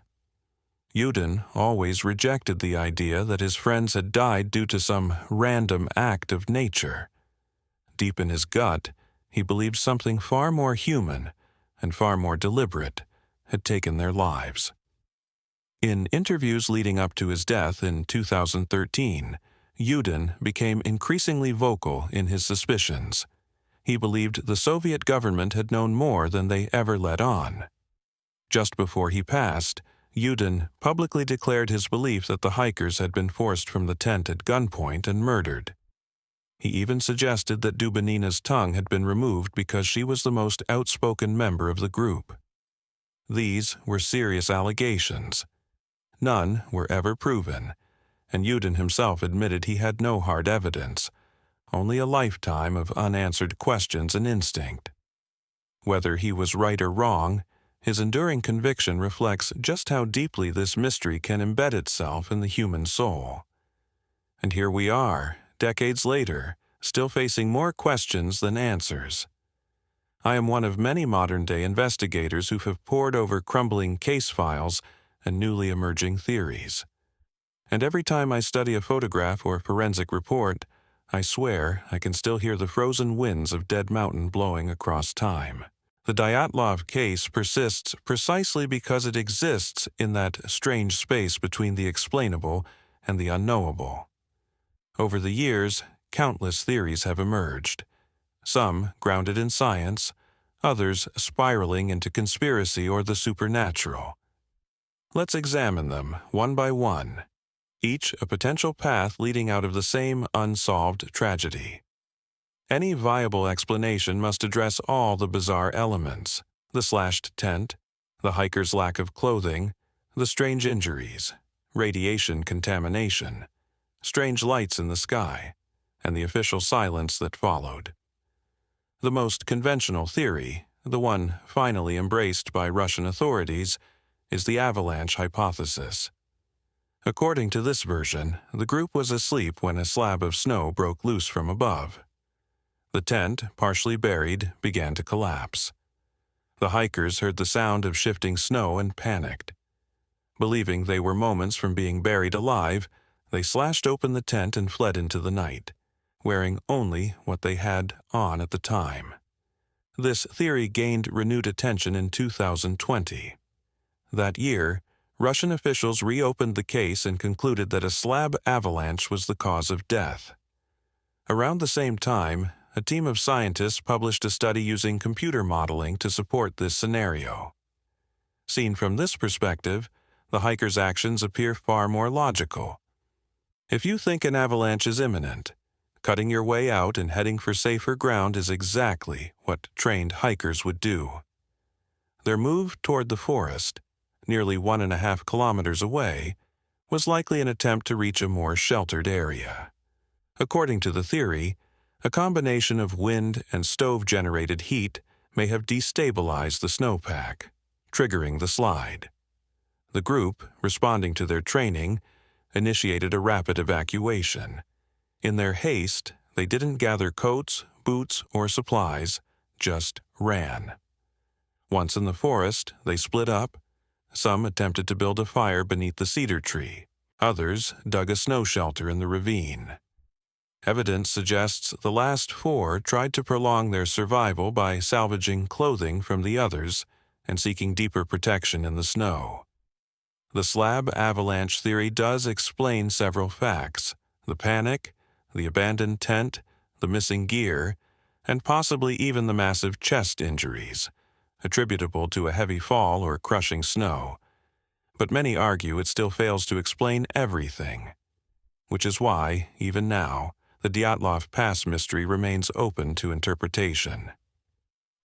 Yudin always rejected the idea that his friends had died due to some random act of nature. Deep in his gut, he believed something far more human and far more deliberate had taken their lives. In interviews leading up to his death in 2013, Yudin became increasingly vocal in his suspicions. He believed the Soviet government had known more than they ever let on. Just before he passed, Yudin publicly declared his belief that the hikers had been forced from the tent at gunpoint and murdered. He even suggested that Dubinina's tongue had been removed because she was the most outspoken member of the group. These were serious allegations. None were ever proven, and Yudin himself admitted he had no hard evidence, only a lifetime of unanswered questions and instinct. Whether he was right or wrong, his enduring conviction reflects just how deeply this mystery can embed itself in the human soul. And here we are, decades later, still facing more questions than answers. I am one of many modern-day investigators who have pored over crumbling case files and newly emerging theories. And every time I study a photograph or forensic report, I swear I can still hear the frozen winds of Dead Mountain blowing across time. The Dyatlov case persists precisely because it exists in that strange space between the explainable and the unknowable. Over the years, countless theories have emerged, some grounded in science, others spiraling into conspiracy or the supernatural. Let's examine them one by one, each a potential path leading out of the same unsolved tragedy. Any viable explanation must address all the bizarre elements: the slashed tent, the hiker's lack of clothing, the strange injuries, radiation contamination, strange lights in the sky, and the official silence that followed. The most conventional theory, the one finally embraced by Russian authorities, is the avalanche hypothesis. According to this version, the group was asleep when a slab of snow broke loose from above. The tent, partially buried, began to collapse. The hikers heard the sound of shifting snow and panicked. Believing they were moments from being buried alive, they slashed open the tent and fled into the night, wearing only what they had on at the time. This theory gained renewed attention in 2020. That year, Russian officials reopened the case and concluded that a slab avalanche was the cause of death. Around the same time, a team of scientists published a study using computer modeling to support this scenario. Seen from this perspective, the hikers' actions appear far more logical. If you think an avalanche is imminent, cutting your way out and heading for safer ground is exactly what trained hikers would do. Their move toward the forest, nearly 1.5 kilometers away, was likely an attempt to reach a more sheltered area. According to the theory, a combination of wind and stove-generated heat may have destabilized the snowpack, triggering the slide. The group, responding to their training, initiated a rapid evacuation. In their haste, they didn't gather coats, boots, or supplies, just ran. Once in the forest, they split up. Some attempted to build a fire beneath the cedar tree. Others dug a snow shelter in the ravine. Evidence suggests the last 4 tried to prolong their survival by salvaging clothing from the others and seeking deeper protection in the snow. The slab avalanche theory does explain several facts: the panic, the abandoned tent, the missing gear, and possibly even the massive chest injuries, attributable to a heavy fall or crushing snow. But many argue it still fails to explain everything, which is why, even now, the Dyatlov Pass mystery remains open to interpretation.